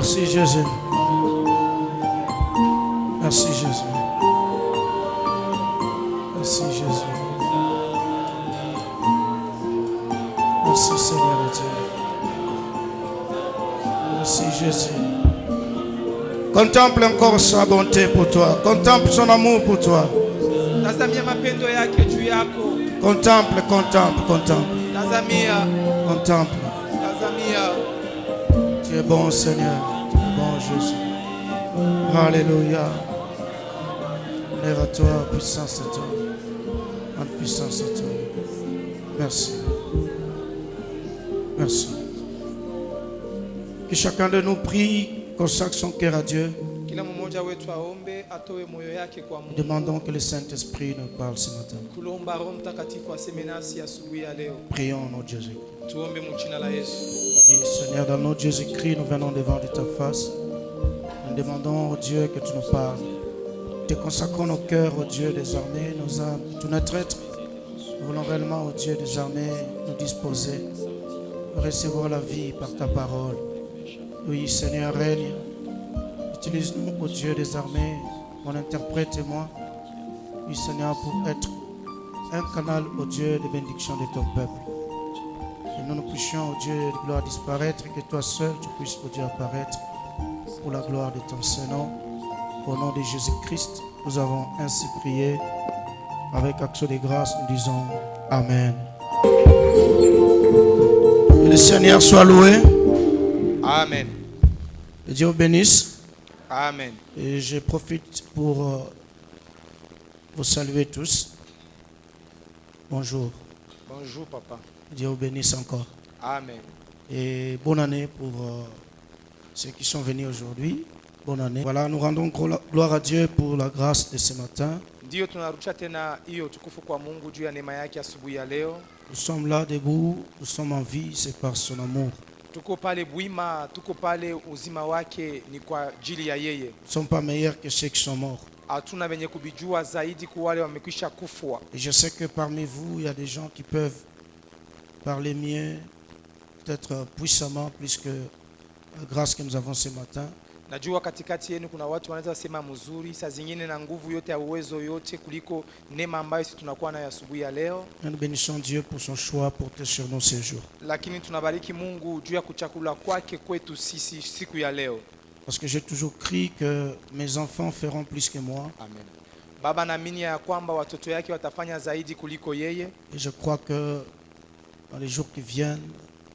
Merci Jésus. Merci Jésus. Merci Jésus. Merci Seigneur Dieu. Merci Jésus. Contemple encore sa bonté pour toi. Contemple son amour pour toi. Contemple, contemple, contemple. Contemple. Tu es bon Seigneur. Tu es bon Jésus. Alléluia. Honneur à toi, puissance à toi. En puissance à toi. Merci. Merci. Que chacun de nous prie, consacre son cœur à Dieu. Demandons que le Saint-Esprit nous parle ce matin. Prions au nom de Jésus. Oui, Seigneur, dans le nom de Jésus-Christ, nous venons devant de ta face. Nous demandons au Dieu que tu nous parles. Te consacrons nos cœurs au Dieu des armées, nos âmes, tout notre être. Nous voulons réellement au Dieu des armées nous disposer, recevoir la vie par ta parole. Oui, Seigneur, règne. Utilise-nous au Dieu des armées, mon interprète et moi. Oui, Seigneur, pour être un canal au Dieu de bénédiction de ton peuple. Que nous nous puissions au Dieu de gloire disparaître et que toi seul tu puisses au Dieu apparaître pour la gloire de ton Saint-Nom. Au nom de Jésus-Christ, nous avons ainsi prié. Avec action de grâce, nous disons Amen. Que le Seigneur soit loué. Amen. Que Dieu vous bénisse. Amen. Et je profite pour vous saluer tous. Bonjour. Bonjour, papa. Dieu vous bénisse encore. Amen. Et bonne année pour ceux qui sont venus aujourd'hui. Bonne année. Voilà, nous rendons gloire à Dieu pour la grâce de ce matin. Ndio tunarudisha tena hiyo tukufu kwa Mungu juu ya neema yake asubuhi ya leo. Nous sommes là debout, nous sommes en vie, c'est par son amour. Tuko pale bwima, tuko pale uzima wake ni kwa ajili ya yeye. Nous ne sommes pas meilleurs que ceux qui sont morts. Hatuna wenye kubijua zaidi kwa wale wamekwisha kufwa. Et je sais que parmi vous, il y a des gens qui peuvent parler mieux, peut-être puissamment, plus que la grâce que nous avons ce matin. Najua katikati yenu kuna watu wanaweza sema mzuri, saa zingine na nguvu yote ya uwezo yote kuliko neema ambayo sisi tunakuwa nayo asubuhi ya leo. Nous bénissons Dieu pour son choix porté sur nos séjours. Lakini tunabariki Mungu juu ya kuchakula kwake kwetu sisi siku ya leo. Parce que j'ai toujours cru que mes enfants feront plus que moi. Amen. Baba naamini ya kwamba watoto yake watafanya zaidi kuliko yeye. Et je crois que dans les jours qui viennent,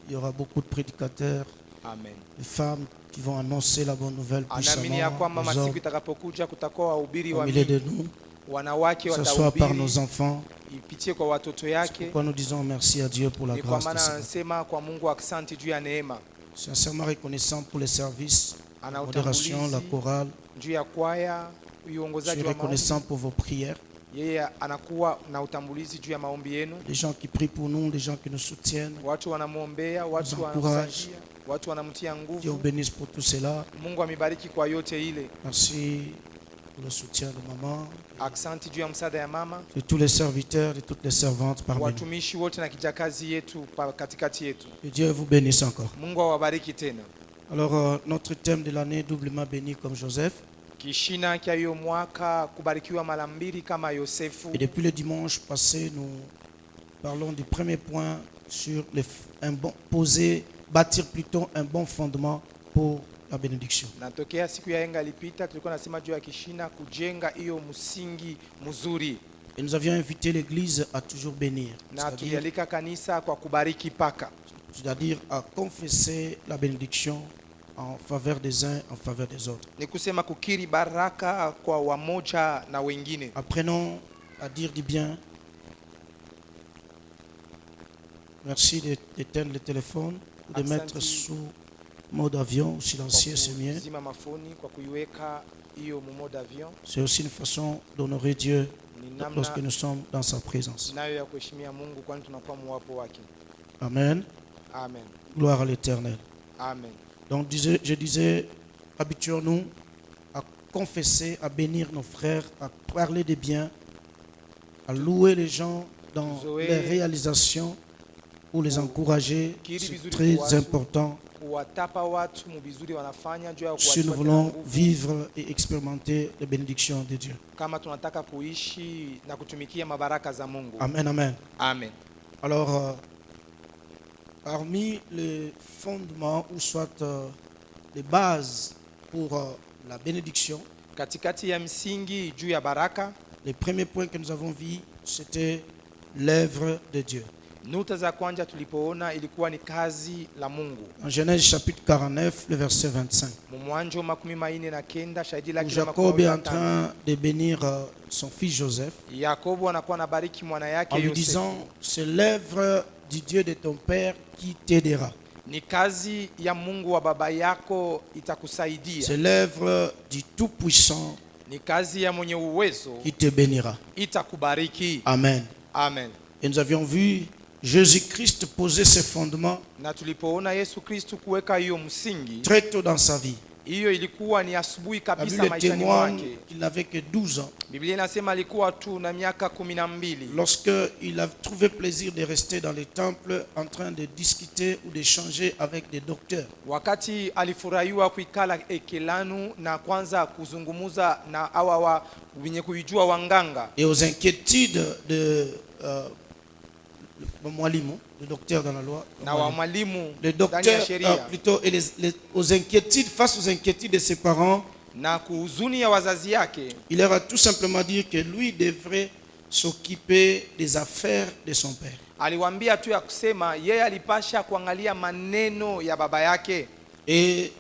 il y aura beaucoup de prédicateurs, Amen. de femmes qui vont annoncer la bonne nouvelle Anaamini ya kwamba puissamment, masiku itakapokuja kutakuwa wahubiri au wa milieu de nous, wanawake que ce soit par nos watahubiri enfants. ipitie kwa watoto C'est yake. pourquoi nous disons merci à Dieu pour la Ni kwa grâce de maana ce matin. anasema kwa Mungu asante juu ya neema. Sincèrement reconnaissant pour les services, la Ana modération, la utangulizi chorale. juu ya kwaya, Je suis uongozaji wa maombi. reconnaissant pour vos prières. Yeye anakuwa na utambulizi juu ya maombi yenu. Les gens qui prient pour nous, les gens qui nous soutiennent. Watu wanamwombea, watu encourage. wanamsaidia, watu wanamtia Dieu vous nguvu. bénisse pour tout cela. Mungu amebariki kwa yote ile. Merci pour le soutien de maman, Asante juu ya msaada ya mama, de tous les serviteurs, de toutes les servantes parmi nous. watumishi wote na kijakazi yetu katikati yetu. Que Dieu vous bénisse encore. Mungu awabariki tena. Alors, notre thème de l'année, doublement béni comme Joseph. Kishina kya hiyo mwaka kubarikiwa mara mbili kama Yosefu. Et depuis le dimanche passé, nous parlons du premier point sur bâtir plutôt un bon fondement pour la bénédiction. Natokea siku ya enga ilipita tulikuwa nasema juu ya kishina kujenga hiyo msingi mzuri. Et nous avions invité l'Église à toujours bénir, Na tulialika kanisa kwa kubariki paka. c'est-à-dire à confesser la bénédiction en faveur des uns, en faveur des autres. Ni kusema kukiri baraka kwa wamoja na wengine. Apprenons à dire du bien. Merci d'éteindre le téléphone, de mettre sous mode avion ou silencieux, c'est mieux. Zima mafoni kwa kuiweka hiyo mode avion. C'est aussi une façon d'honorer Dieu Ni namna lorsque nous sommes dans sa présence. nayo ya kuheshimia Mungu kwani tunakuwa mwapo wake. Amen. Amen. Gloire à l'Éternel. Amen. Donc je disais, habituons-nous à confesser, à bénir nos frères, à parler des biens, à louer les gens dans les réalisations, pour les encourager. C'est très important kuwatapa watu mubizuri wanafanya, juu ya si nous kuwatia voulons nguvu, vivre et expérimenter les bénédictions de Dieu. kama tunataka kuishi na kutumikia mabaraka za Mungu. Amen, amen. Amen. Alors, parmi les fondements ou soit les bases pour la bénédiction, Katikati ya msingi juu ya baraka, les premiers points que nous avons vus, c'était l'œuvre de Dieu. nukta za kwanza tulipoona ilikuwa ni kazi la Mungu. En Genèse chapitre 49, le verset 25. Mwanzo 49 shahidi Où lake Jacob est en train de bénir son fils Joseph Yakobo anakuwa anabariki mwana yake en lui Yosefu. disant, c'est l'œuvre du Dieu de ton père qui t'aidera. Ni kazi ya Mungu wa baba yako itakusaidia. C'est l'œuvre du Tout-Puissant Ni kazi ya mwenye uwezo qui te bénira. itakubariki. Amen. Amen. Et nous avions vu Jésus-Christ poser ses fondements Na tulipoona Yesu Kristo kuweka hiyo msingi, très tôt dans sa vie. hiyo ilikuwa ni asubuhi La kabisa Bible maishani témoigne mwake. qu'il n'avait que 12 ans Biblia inasema alikuwa tu na miaka 12 lorsqu'il a trouvé plaisir de rester dans les temples en train de discuter ou d'échanger avec des docteurs. wakati alifurahiwa kuikala ekelanu na kwanza kuzungumuza na hawa wenye kuijua wanganga Et aux inquiétudes de Mwalimu, le docteur dans la loi, na wa mwalimu le ndani docteur ya sheria plutôt, et aux inquiétudes, face aux inquiétudes de ses parents, na kuhuzuni ya wazazi yake, il leur a tout simplement dit que lui devrait s'occuper des affaires de son père. aliwaambia tu ya kusema yeye alipasha kuangalia maneno ya baba yake. Et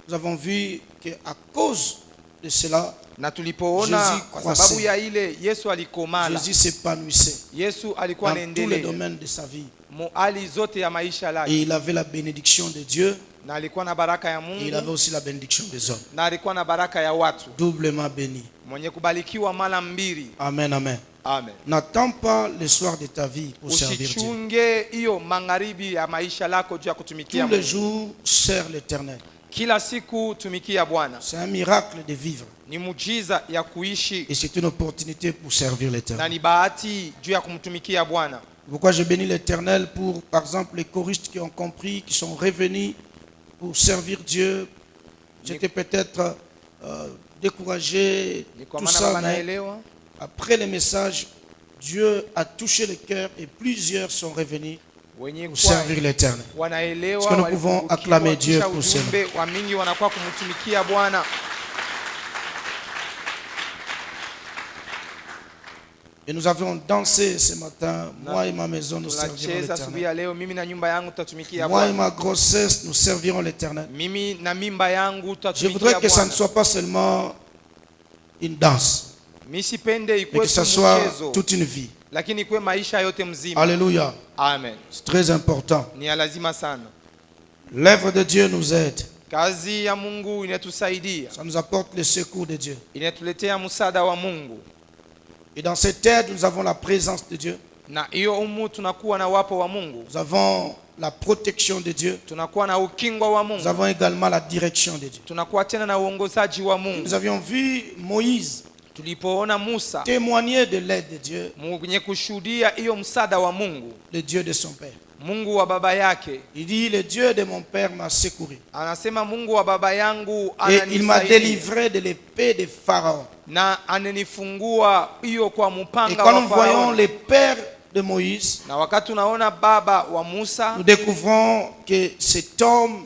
nous avons vu qu'à cause de cela, Na tulipoona Jésus kwa croissait. sababu ya ile Yesu alikomala, Jésus s'épanouissait Yesu alikuwa dans tous les anaendelea domaines de sa vie. mu hali zote ya maisha Et lake, il avait la bénédiction de Dieu na alikuwa na baraka ya et il avait Mungu, aussi la bénédiction des hommes. na alikuwa na baraka ya watu, Doublement béni. mwenye kubarikiwa mara mbili. Amen, amen. Amen. N'attends pas le soir de ta vie pour servir Dieu. Usichunge hiyo magharibi ya maisha lako juu ya kutumikia Tous les Mungu. jours, sers l'Éternel. Kila siku tumikia Bwana. C'est un miracle de vivre. Ni mujiza ya kuishi Et c'est une opportunité pour servir na l'Éternel. ni bahati juu ya kumtumikia Bwana. Pourquoi je bénis l'Éternel pour, par exemple, les choristes qui ont compris, qui sont revenus pour servir Dieu. J'étais peut-être découragé, Ni kwa tout maana ça, baba mais naelewa après les messages, Dieu a touché le cœur et plusieurs sont revenus wenye pour kwa servir l'Éternel. wanaelewa. Est-ce que nous pouvons walipofikiwa acclamer Dieu kisha pour ujumbe wa mingi wanakuwa kumtumikia Bwana. Et nous avions dansé ce matin, moi et ma maison, nous servirons Tunacheza asubuhi l'Éternel. ya leo, mimi na nyumba yangu tutatumikia Moi et Bwana. ma grossesse, nous servirons l'Éternel. Mimi na mimba yangu Je tutatumikia voudrais que ça ne Bwana. soit pas seulement une danse, Mimi sipende mais ikuwe que ça tu soit mchezo, toute une vie. lakini ikuwe maisha yote mzima. Alléluia. Amen. C'est très important. Ni ya lazima sana. L'œuvre de Dieu nous aide. Kazi ya Mungu inatusaidia, Ça nous apporte le secours de Dieu. inatuletea msaada wa Mungu, Et dans cette aide, nous avons la présence de Dieu. na hiyo umu tunakuwa na wapo wa Mungu, Nous avons la protection de Dieu. tunakuwa na ukingwa wa Nous Mungu, avons également la direction de Dieu. tunakuwa tena na uongozaji wa Mungu. Nous avions vu Moïse Tulipoona Musa témoigner de l'aide de Dieu, mwenye kushuhudia hiyo msaada wa Mungu, le Dieu de son Père. Mungu wa baba yake, Il dit, le Dieu de mon Père m'a secouru. anasema Mungu wa baba yangu Et il m'a ananisaidia délivré de l'épée de Pharaon. na ananifungua hiyo kwa Et mpanga quand wa nous voyons Farao. les pères de Moïse, Na wakati tunaona baba wa Musa, nous découvrons que cet homme,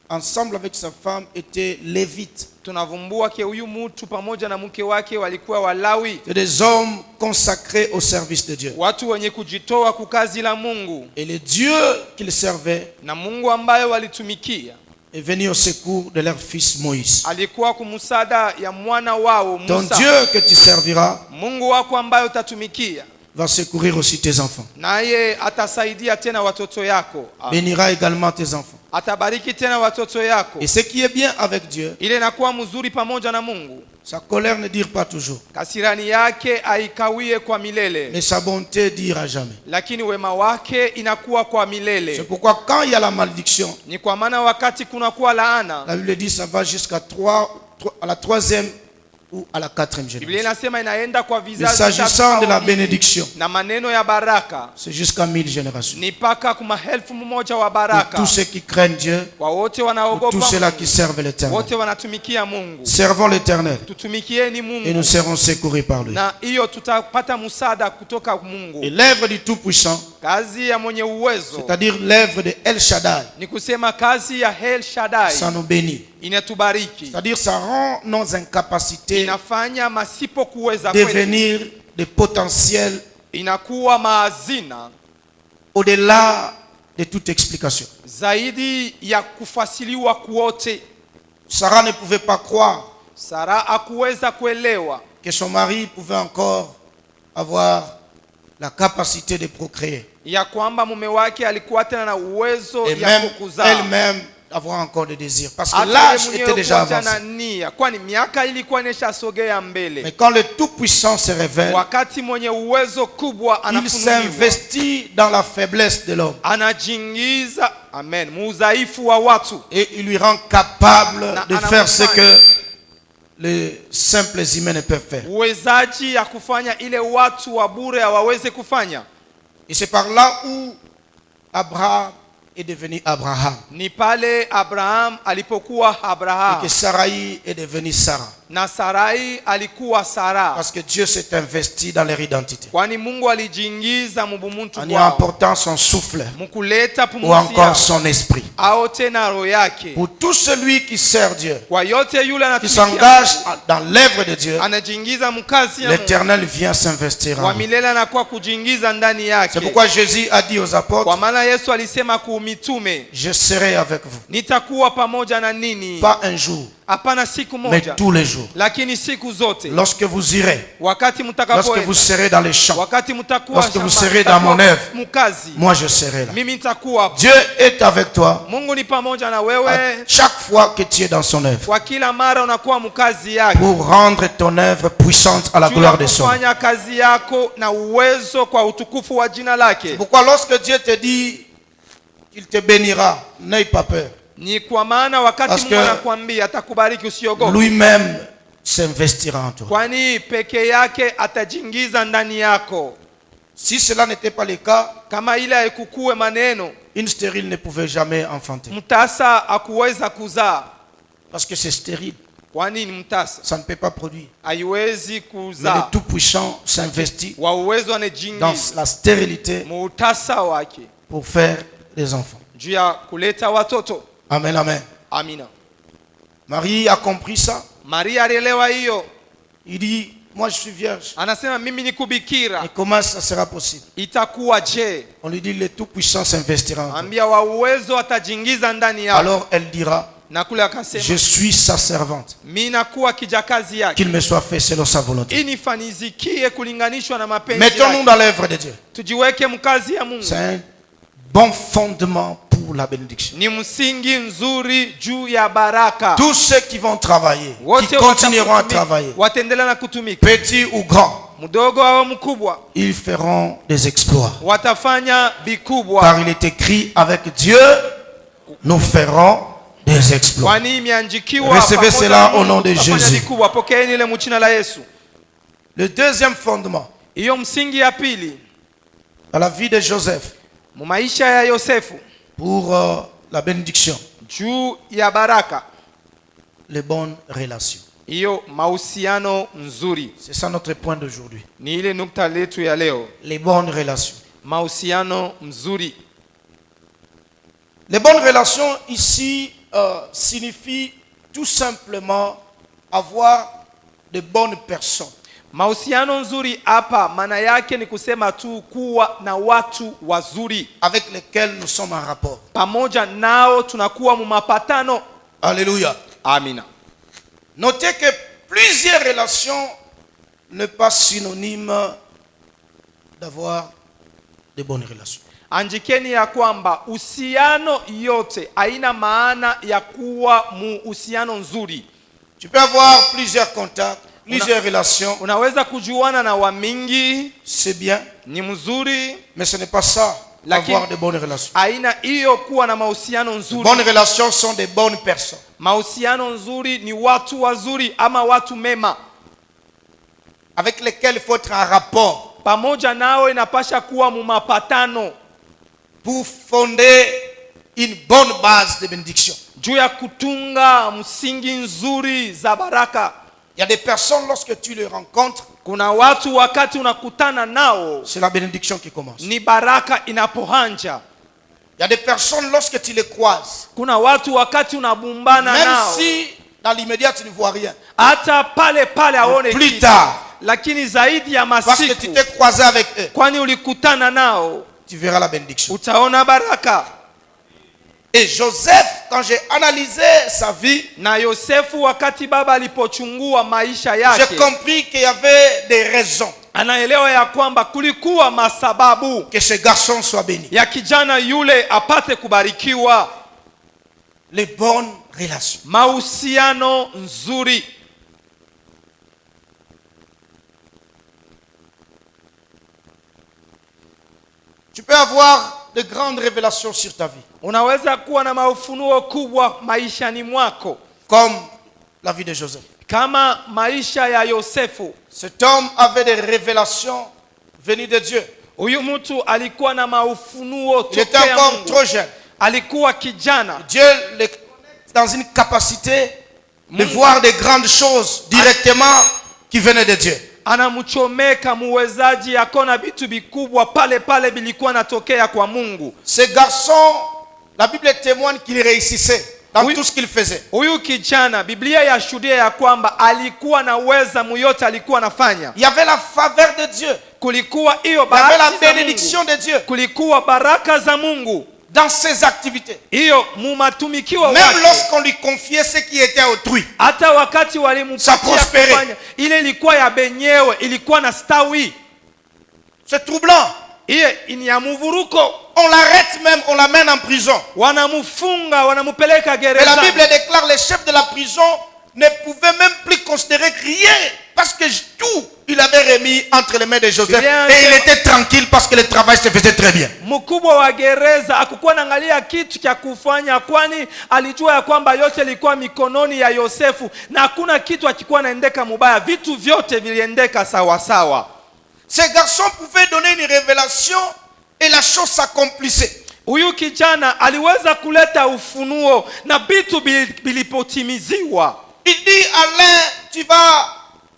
ensemble avec sa femme, était lévite. tunavumbua ke huyu mtu pamoja na mke wake walikuwa Walawi, C'est des hommes consacrés au service de Dieu. watu wenye kujitoa kukazi la Mungu, Et le Dieu qu'ils servaient na Mungu ambaye walitumikia est venu au secours de leur fils Moïse. alikuwa kumsaada ya mwana wao Ton Musa. Dieu que tu serviras Mungu wako ambaye utatumikia va secourir aussi tes enfants. naye atasaidia tena watoto yako. Bénira également tes enfants. Atabariki tena watoto yako. Et ce qui est bien avec Dieu, Ile inakuwa mzuri pamoja na Mungu, sa colère ne dure pas toujours, kasirani yake haikawie kwa milele, mais sa bonté dure à jamais. lakini wema wake inakuwa kwa C'est milele. pourquoi quand il y a la malédiction, Ni kwa maana wakati kunakuwa laana, la Bible dit ça va jusqu'à à la troisième ou à la 4e Biblia génération. inasema inaenda kwa Mais vizazi s'agissant de la vitatu, bénédiction, na maneno ya baraka c'est jusqu'à 1000 générations. ni mpaka kuma 1000 wa Pour baraka. tous ceux qui craignent Dieu, Kwa wote pour wanaogopa tous ceux-là Mungu, qui servent l'Éternel. wote wanatumikia Mungu. Servons l'Éternel Tutumikieni et Mungu nous serons secourus par lui. na hiyo tutapata msaada kutoka Mungu. Et l'œuvre du Tout-Puissant, Kazi ya mwenye uwezo c'est-à-dire l'œuvre de El Shaddai, ni kusema kazi ya El Shaddai ça nous bénit. inatubariki, C'est-à-dire ça rend nos incapacités inafanya masipo kuweza kwetu devenir des potentiels inakuwa maazina au-delà de toute explication. zaidi ya kufasiliwa kuote. Sarah ne pouvait pas croire Sara hakuweza kuelewa que son mari pouvait encore avoir la capacité de procréer. ya kwamba mume wake alikuwa tena na uwezo Et ya même kukuzaa, elle-même d'avoir encore des désirs. Parce que hata l'âge yeye était mwenyewe déjà kuwa na avancé. nia, kwani miaka ilikuwa inashasogea mbele. Mais quand le Tout-Puissant se révèle, Wakati mwenye uwezo kubwa il anafunuliwa, s'investit dans la faiblesse de l'homme. anajiingiza amen muudhaifu wa watu Et il lui rend capable Na de faire ce que les simples humains ne peuvent faire. uwezaji ya kufanya ile watu wa bure hawawezi kufanya. Et c'est par là où Abraham est devenu Abraham. Ni pale Abraham alipokuwa Et Abraham que Sarai est devenue Sarah. na Sarai alikuwa Sara, Parce que Dieu s'est investi dans leur identité. kwani Mungu alijiingiza mubumuntu En y wao emportant son souffle mkuleta ou pumuzi encore yao son esprit. au tena roho yake. Pour tout celui qui sert Dieu, Kwa yote yule qui anatumikia s'engage dans l'œuvre de Dieu, anajiingiza mkazi ya Mungu, l'Éternel vient s'investir en wa lui. milele anakuwa kujiingiza ndani C'est yake. pourquoi Jésus a dit aux Kwa apôtres, maana Yesu alisema kumitume, je serai avec vous. nitakuwa pamoja na nini, Pas un jour, hapana siku mais moja, tous les jours. lakini siku zote. Lorsque vous irez, Wakati lorsque mtakapoenda, vous serez dans les champs, wakati mtakuwa lorsque vous shambani, serez dans mon mtakuwa œuvre, mkazi, moi je serai là. mimi nitakuwa hapo. Dieu est avec toi Mungu ni pamoja na à wewe chaque fois que tu es dans son œuvre kwa kila mara unakuwa mkazi yake, pour rendre ton œuvre puissante à la juu ya gloire de son nom. kufanya kazi yako na uwezo kwa utukufu wa jina lake. Pourquoi lorsque Dieu te dit qu'il te bénira, n'aie pas peur. Ni kwa maana wakati Parce Mungu que anakuambia atakubariki, usiogope, Lui-même s'investira en toi. kwani peke yake atajiingiza ndani yako. Si cela n'était pas le cas, Kama ile haikukue maneno, une stérile ne pouvait jamais enfanter. mtasa hakuweza kuzaa, Parce que c'est stérile, kwani ni mtasa, ça ne peut pas produire. haiwezi Mais le kuzaa. Tout-Puissant s'investit Wa uwezo dans anajiingiza la stérilité muutasa wake pour faire des enfants. juu ya kuleta watoto. Amen, amen. Amina. Marie a compris ça. Maria alielewa hiyo, Il dit, moi je suis vierge. anasema mimi ni Et kubikira, comment ça sera possible? itakuwa je? On lui dit, le Tout-Puissant s'investira en toi. Ambia wa uwezo atajiingiza ndani yako. Alors elle dira, Na kule akasema je suis sa servante. mimi nakuwa kijakazi yake, Qu'il me soit fait selon sa volonté. inifanizikie kulinganishwa na mapenzi Mettons-nous yake. dans l'œuvre de Dieu. Tujiweke mkazi ya Mungu, C'est un bon fondement pour la bénédiction. ni msingi nzuri juu ya baraka. Tous ceux qui vont travailler, qui Wote continueront à watakutumika, travailler, wataendelea na kutumika, petits ou grands, mdogo au mkubwa, ils feront des exploits. watafanya vikubwa, Car il est écrit, avec Dieu, nous ferons des exploits. kwani imeandikiwa, Recevez pamoja cela na au Mungu nom de tutafanya Jésus. vikubwa. Pokeeni ile mchina la Yesu. Le deuxième fondement, Hiyo msingi ya pili dans la vie de Joseph, mu maisha ya Yosefu pour la bénédiction, juu ya baraka, les bonnes relations. hiyo mahusiano nzuri. C'est ça notre point d'aujourd'hui. Ni ile nukta letu ya leo, Les bonnes relations. mahusiano mzuri. Les bonnes relations ici signifient tout simplement avoir de bonnes personnes. Mahusiano nzuri hapa maana yake ni kusema tu kuwa na watu wazuri, avec lesquels nous sommes en rapport. pamoja nao tunakuwa mu mapatano. Alléluia. Amina. Notez que plusieurs relations ne pas synonyme d'avoir de bonnes relations. Anjikeni ya kwamba uhusiano yote haina maana ya kuwa mu uhusiano nzuri. Tu peux avoir plusieurs contacts, plusieurs relations, Unaweza kujuana na wa mingi, c'est bien, ni mzuri, mais ce n'est pas ça, Lakini- avoir de bonnes relations. haina hiyo kuwa na mahusiano Les nzuri. bonnes relations sont des bonnes personnes. Mahusiano nzuri ni watu wazuri ama watu mema. avec lesquels il faut être en rapport pamoja nao inapasha kuwa mumapatano pour fonder une bonne base de bénédiction. juu ya kutunga msingi nzuri za baraka. Il y a des personnes, lorsque tu les rencontres, Kuna watu wakati unakutana nao c'est la bénédiction qui commence. ni baraka inapohanja. Il y a des personnes, lorsque tu les croises, Kuna watu wakati unabumbana même nao si dans l'immédiat tu ne vois rien, hata pale aone plus kitu. tard, Lakini zaidi ya parce que tu masiku t'es croisé avec eux, kwani ulikutana nao tu verras la bénédiction. utaona baraka. Et Joseph, quand j'ai analysé sa vie, Na Yosefu wakati baba alipochungua maisha j'ai yake compris qu'il y avait des raisons anaelewa ya kwamba kulikuwa masababu que ce garçon soit béni. ya kijana yule apate kubarikiwa. Les bonnes relations. Mahusiano nzuri. Tu peux avoir de grandes révélations sur ta vie, Unaweza kuwa na maufunuo kubwa maishani mwako comme la vie de Joseph. kama maisha ya Yosefu. Cet homme avait des révélations venues de Dieu. Huyu mtu alikuwa na maufunuo Il était tokea encore Mungu. trop jeune. Alikuwa kijana. Dieu le connecte dans une capacité de voir des grandes choses directement qui venaient de Dieu. Anamchomeka muwezaji akona vitu vikubwa pale bilikuwa natokea kwa Mungu. Ce garçon, la Bible témoigne qu'il réussissait dans Oui. tout ce qu'il faisait. Huyu kijana Biblia yashuhudia ya kwamba alikuwa na uweza muyote alikuwa anafanya. Il y avait la faveur de Dieu. Kulikuwa hiyo Il y avait la baraka za bénédiction Mungu. de Dieu Kulikuwa baraka za Mungu. dans ses activités. Hiyo mumatumikio Même wake. lorsqu'on lui confiait ce qui était autrui. Hata wakati Ça walimpatia prospérait. kufanya ile ilikuwa ya benyewe, ilikuwa na stawi. C'est troublant. Hiyo ni ya muvuruko. On l'arrête même, on l'amène en prison. Wanamfunga, wanamupeleka Mais la gereza. Bible déclare les chefs de la prison ne pouvaient même plus considérer que rien, parce que tout, il avait remis entre les mains de Joseph. Bien, Et il était tranquille parce que le travail se faisait très bien. Mkubwa wa gereza akukuwa naangalia kitu cha kufanya, kwani alijua ya kwamba yote ilikuwa mikononi ya Yosefu na hakuna kitu akikuwa naendeka mubaya. Vitu vyote viliendeka sawa sawa. Ces garçons pouvaient donner une révélation et la chose s'accomplissait. Huyu kijana aliweza kuleta ufunuo na vitu vilipotimiziwa. Il dit à l'un, tu vas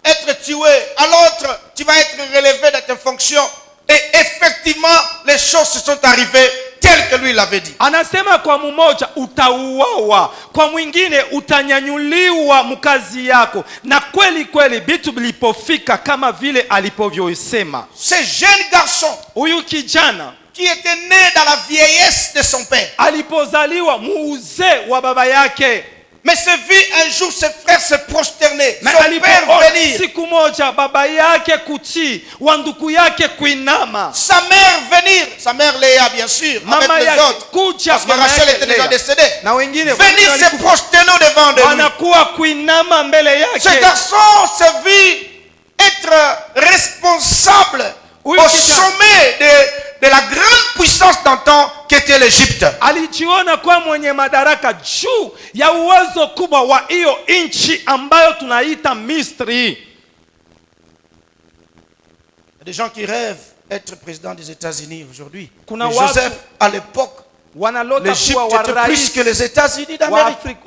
être tué, à l'autre, tu vas être relevé de tes fonctions. Et effectivement, les choses se sont arrivées telles que lui l'avait dit. Anasema kwa mmoja utauawa, kwa mwingine utanyanyuliwa mkazi yako, na kweli kweli vitu vilipofika kama vile alipovyosema. Ce jeune garçon Huyu kijana qui était né dans la vieillesse de son père, alipozaliwa muuzee wa baba yake, mais se vit un jour ses frères se prosterner, na son père alipoona venir, siku moja baba yake kutii, wa ndugu yake kuinama, sa mère venir, sa mère Léa bien sûr, mama avec les yake autres, kuja, parce que mama Rachel yake était déjà Lea, décédée, na wengine venir se prosterner devant de lui. wanakuwa kuinama mbele Ce yake. garçon se vit être responsable au Oui, c'est ça. sommet de la grande puissance d'antan qu'était l'Égypte. Alijiona kwa mwenye madaraka juu ya uwezo kubwa wa hiyo nchi ambayo tunaita Misri. Il y a des gens qui rêvent être président des États-Unis aujourd'hui. Kuna Mais watu Joseph, à l'époque, wanalota l'Égypte kuwa wa était plus rais que les États-Unis wa d'Amérique. Afrika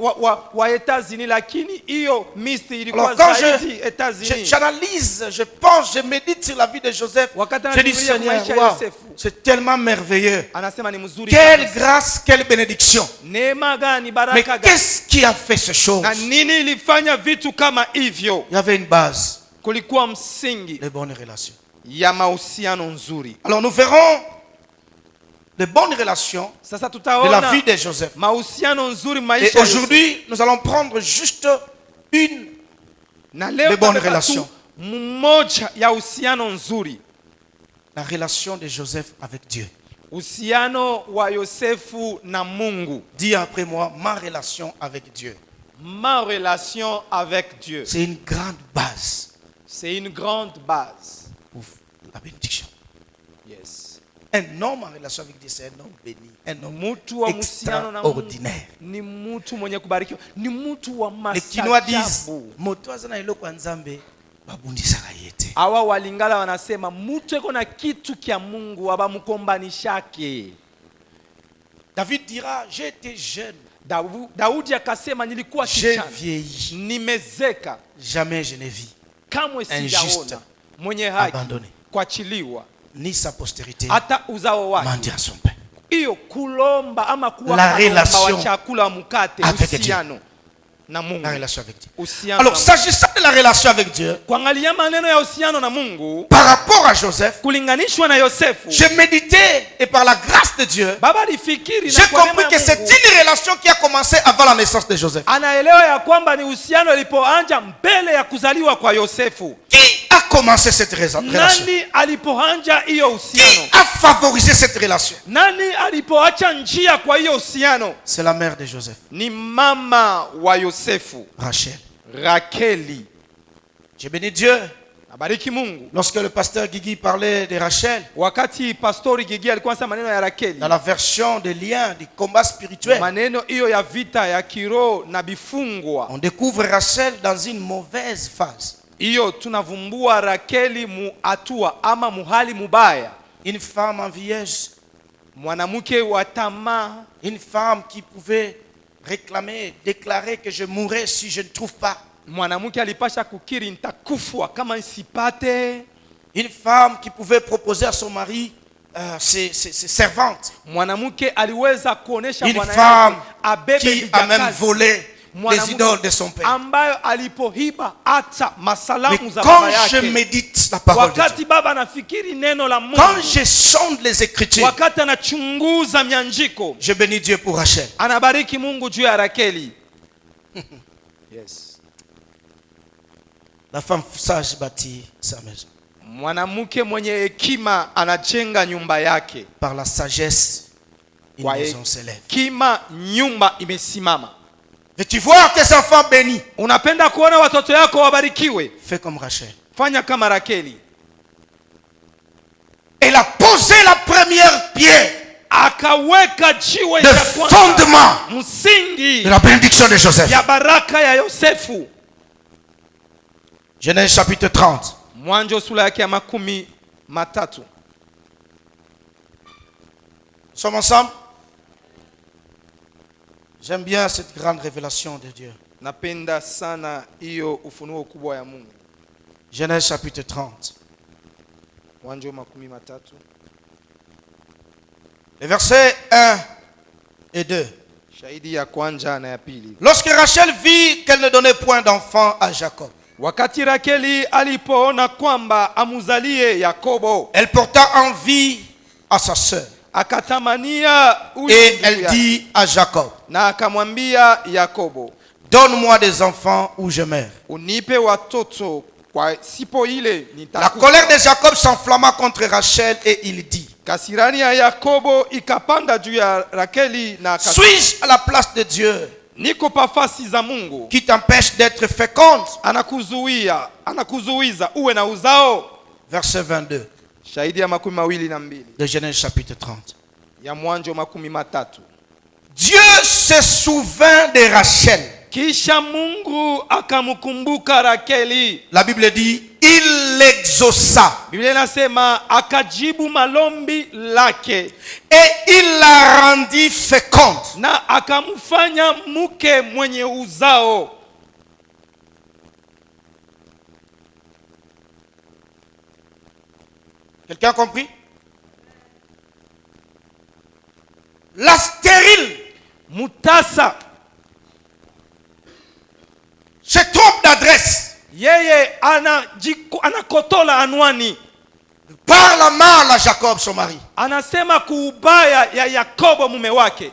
wa États-Unis, lakini hiyo Misri ilikuwa Alors quand zaidi États-Unis. j'analyse, je pense, je médite sur la vie de Joseph, Wakati je dis anafikiria Seigneur, maisha ya wow, Yosefu, c'est tellement merveilleux. anasema ni mzuri Quelle kabisa. grâce, quelle bénédiction. Neema gani, Mais baraka gani, qu'est-ce qui a fait ces choses? na nini ilifanya vitu kama hivyo? Il y avait une base, Kulikuwa msingi les bonnes relations. ya mahusiano nzuri. Alors nous verrons les bonnes relations Sasa de la tutaona vie de Joseph. mahusiano nzuri Et maisha ya Yosefu. aujourd'hui, nous allons prendre juste une Na leo de bonnes tunataka tu relations. mmoja ya uhusiano nzuri, La relation de Joseph avec Dieu. uhusiano wa Yosefu na Mungu. Dis après moi, ma relation avec Dieu. Ma relation avec Dieu, C'est une grande base c'est une grande base. pour la bénédiction. Yes. Un homme en relation avec Dieu, c'est un homme béni. Un homme Mtu wa mahusiano na Mungu extraordinaire. ni mtu mwenye kubarikiwa, ni mtu wa Les Quinois disent, maajabu. moto azana eloko ya Nzambe, Awa walingala wanasema mtu eko na kitu kia Mungu abamukombanishake. David dira, j'ai été jeune. Daudi akasema nilikuwa kijana, nimezeka, jamais je ne vis kamwe sijaona mwenye haki kuachiliwa, ni sa postérité hata uzao wake mendiant son pain. Hiyo kulomba ama kuwa la relation wa chakula mukate, uhusiano na Mungu. La relation avec Dieu. Alors s'agissant de la relation avec Dieu, kuangalia maneno ya uhusiano na Mungu par rapport à Joseph, kulinganishwa na Yosefu, je méditais et par la grâce de Dieu, baba alifikiri j'ai compris que c'est une relation qui a commencé avant la naissance de Joseph. Anaelewa ya kwamba ni uhusiano ilipoanza mbele ya kuzaliwa kwa Yosefu. Qui a commencé cette relation? Nani alipoanza hiyo uhusiano? Qui a favorisé cette relation? Nani alipoacha njia kwa hiyo uhusiano? C'est la mère de Joseph. Ni mama wa Yosefu, Rachel. Rakeli. J'ai béni Dieu. Abariki Mungu. Lorsque le pasteur Guigui parlait de Rachel, wakati pastori Guigui alikuwa anasema maneno ya Rakeli, dans la version des liens du combat spirituel, maneno hiyo ya vita ya kiroho na bifungwa, on découvre Rachel dans une mauvaise phase. Hiyo tunavumbua Rakeli mu atua ama muhali mubaya. Une femme envieuse, mwanamke wa tamaa, une femme qui pouvait réclamer, déclarer que je mourrais si je ne trouve pas. Mwanamke alipasha kukiri nitakufa kama nisipate. Une femme qui pouvait proposer à son mari ses servantes. Mwanamke aliweza kuonesha bwana yake abebe qui a même volé les idoles de son père. Ambayo alipohiba hata masalamu za baba yake. Quand je médite la parole de Dieu, wakati baba anafikiri neno la Mungu, quand je sonde les Écritures, wakati anachunguza mianjiko, je bénis Dieu pour Rachel. Anabariki Mungu juu ya Rakeli. Yes. La femme sage bâtit sa maison. Mwanamke mwenye hekima anajenga nyumba yake. Par la sagesse, une maison s'élève. Hekima nyumba imesimama. Veux-tu voir tes enfants bénis? Unapenda kuona watoto yako wabarikiwe? Fais comme Rachel. Fanya kama Rakeli. Elle a posé la première pierre. Akaweka jiwe la fondement msingi de la bénédiction de Joseph. Ya baraka ya Yosefu. Genèse chapitre 30. Mwanzo sura yake ya 13. Nous sommes ensemble? J'aime bien cette grande révélation de Dieu. Napenda sana hiyo ufunuo kubwa ya Mungu. Genèse chapitre 30. Mwanzo 13. Les versets 1 et 2. Shahidi ya kwanza na ya pili. Lorsque Rachel vit qu'elle ne donnait point d'enfant à Jacob, wakati Rakeli alipoona kwamba amuzalie Yakobo, elle porta envie à sa sœur. Akatamania et elle dit à Jacob, na akamwambia Yakobo, donne-moi des enfants ou je meurs. Unipe watoto kwa sipo ile nitakufa. La colère de Jacob s'enflamma contre Rachel et il dit, kasirani ya Yakobo ikapanda juu ya Rakeli na akasema, suis-je à la place de Dieu? Niko pafasi za Mungu qui t'empêche d'être féconde? Anakuzuiza uwe na uzao. Verset 22. Shahidi ya 22 de Genèse chapitre 30. Ya Mwanzo 13. Dieu se souvint de Rachel. Kisha Mungu akamkumbuka Rakeli. La Bible dit il l'exauça. Biblia inasema akajibu malombi lake. Et il la rendit féconde. Na akamfanya mke mwenye uzao. Quelqu'un a compris? La stérile, mutasa, se trompe d'adresse. Yeye anakotola anwani. Parle mal à Jacob son mari. Anasema kuubaya ya Yakobo mume wake.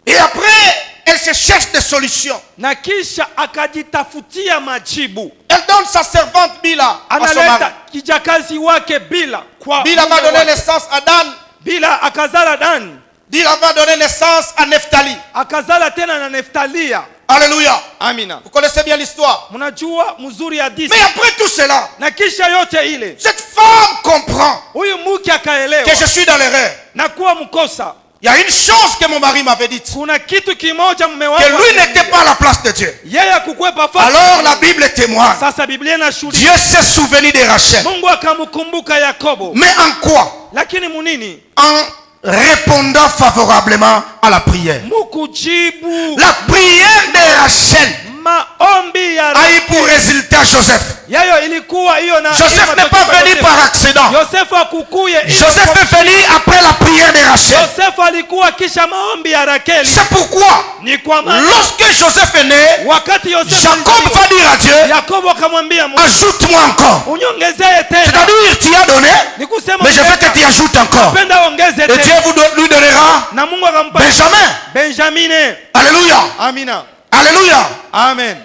Et après, elle se cherche des solutions. Na kisha akajitafutia majibu. Elle donne sa servante Bila à son mari. Kijakazi wake Bila kwa Bila va donner naissance à Dan. Bila akazala Dan. Bila va donner naissance à Nephtali. Akazala tena na Neftalia. Alléluia. Amina. Vous connaissez bien l'histoire. Mnajua mzuri hadithi. Mais après tout cela, na kisha yote ile, cette femme comprend huyu mke akaelewa que je suis dans l'erreur. Na kuwa mkosa. Il y a une chose que mon mari m'avait dite. Kuna kitu kimoja mume wangu Que lui n'était pas à la place de Dieu. yeye hakukwepa fasi. Alors la Bible témoigne. Sasa Biblia inashuhudia Dieu s'est souvenu de Rachel. Mungu akamkumbuka Yakobo. Mais en quoi? Lakini munini? En répondant favorablement à la prière. Mukujibu La prière de Rachel maombi ya a eu pour résultat Joseph. yayo ilikuwa hiyo na Joseph n'est pas venu par accident. Yosefu akukuye. Joseph est venu après la prière de Rachel. Yosefu alikuwa kisha maombi ya Rakeli. C'est pourquoi Ni kwa maana lorsque Joseph est né, wakati Yosefu Jacob va dire à Dieu, Yakobo akamwambia Mungu, ajoute-moi encore. unyongezee tena. C'est-à-dire tu as donné, Ni kusema mais je veux que tu ajoutes encore. penda ongeze Et tena. Dieu lui donnera Na Mungu akampa Benjamin. Benjamine. Alléluia. Amina. Alléluia. Amen.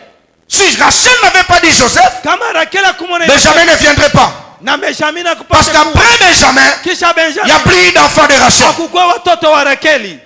Si Rachel n'avait pas dit Joseph, Kama Rakeli akumwona Benjamin ne viendrait pas. na Benjamine Parce akupata qu'après Benjamin, kisha il n'y Benjamine a plus d'enfants de Rachel. akukua watoto wa Rakeli.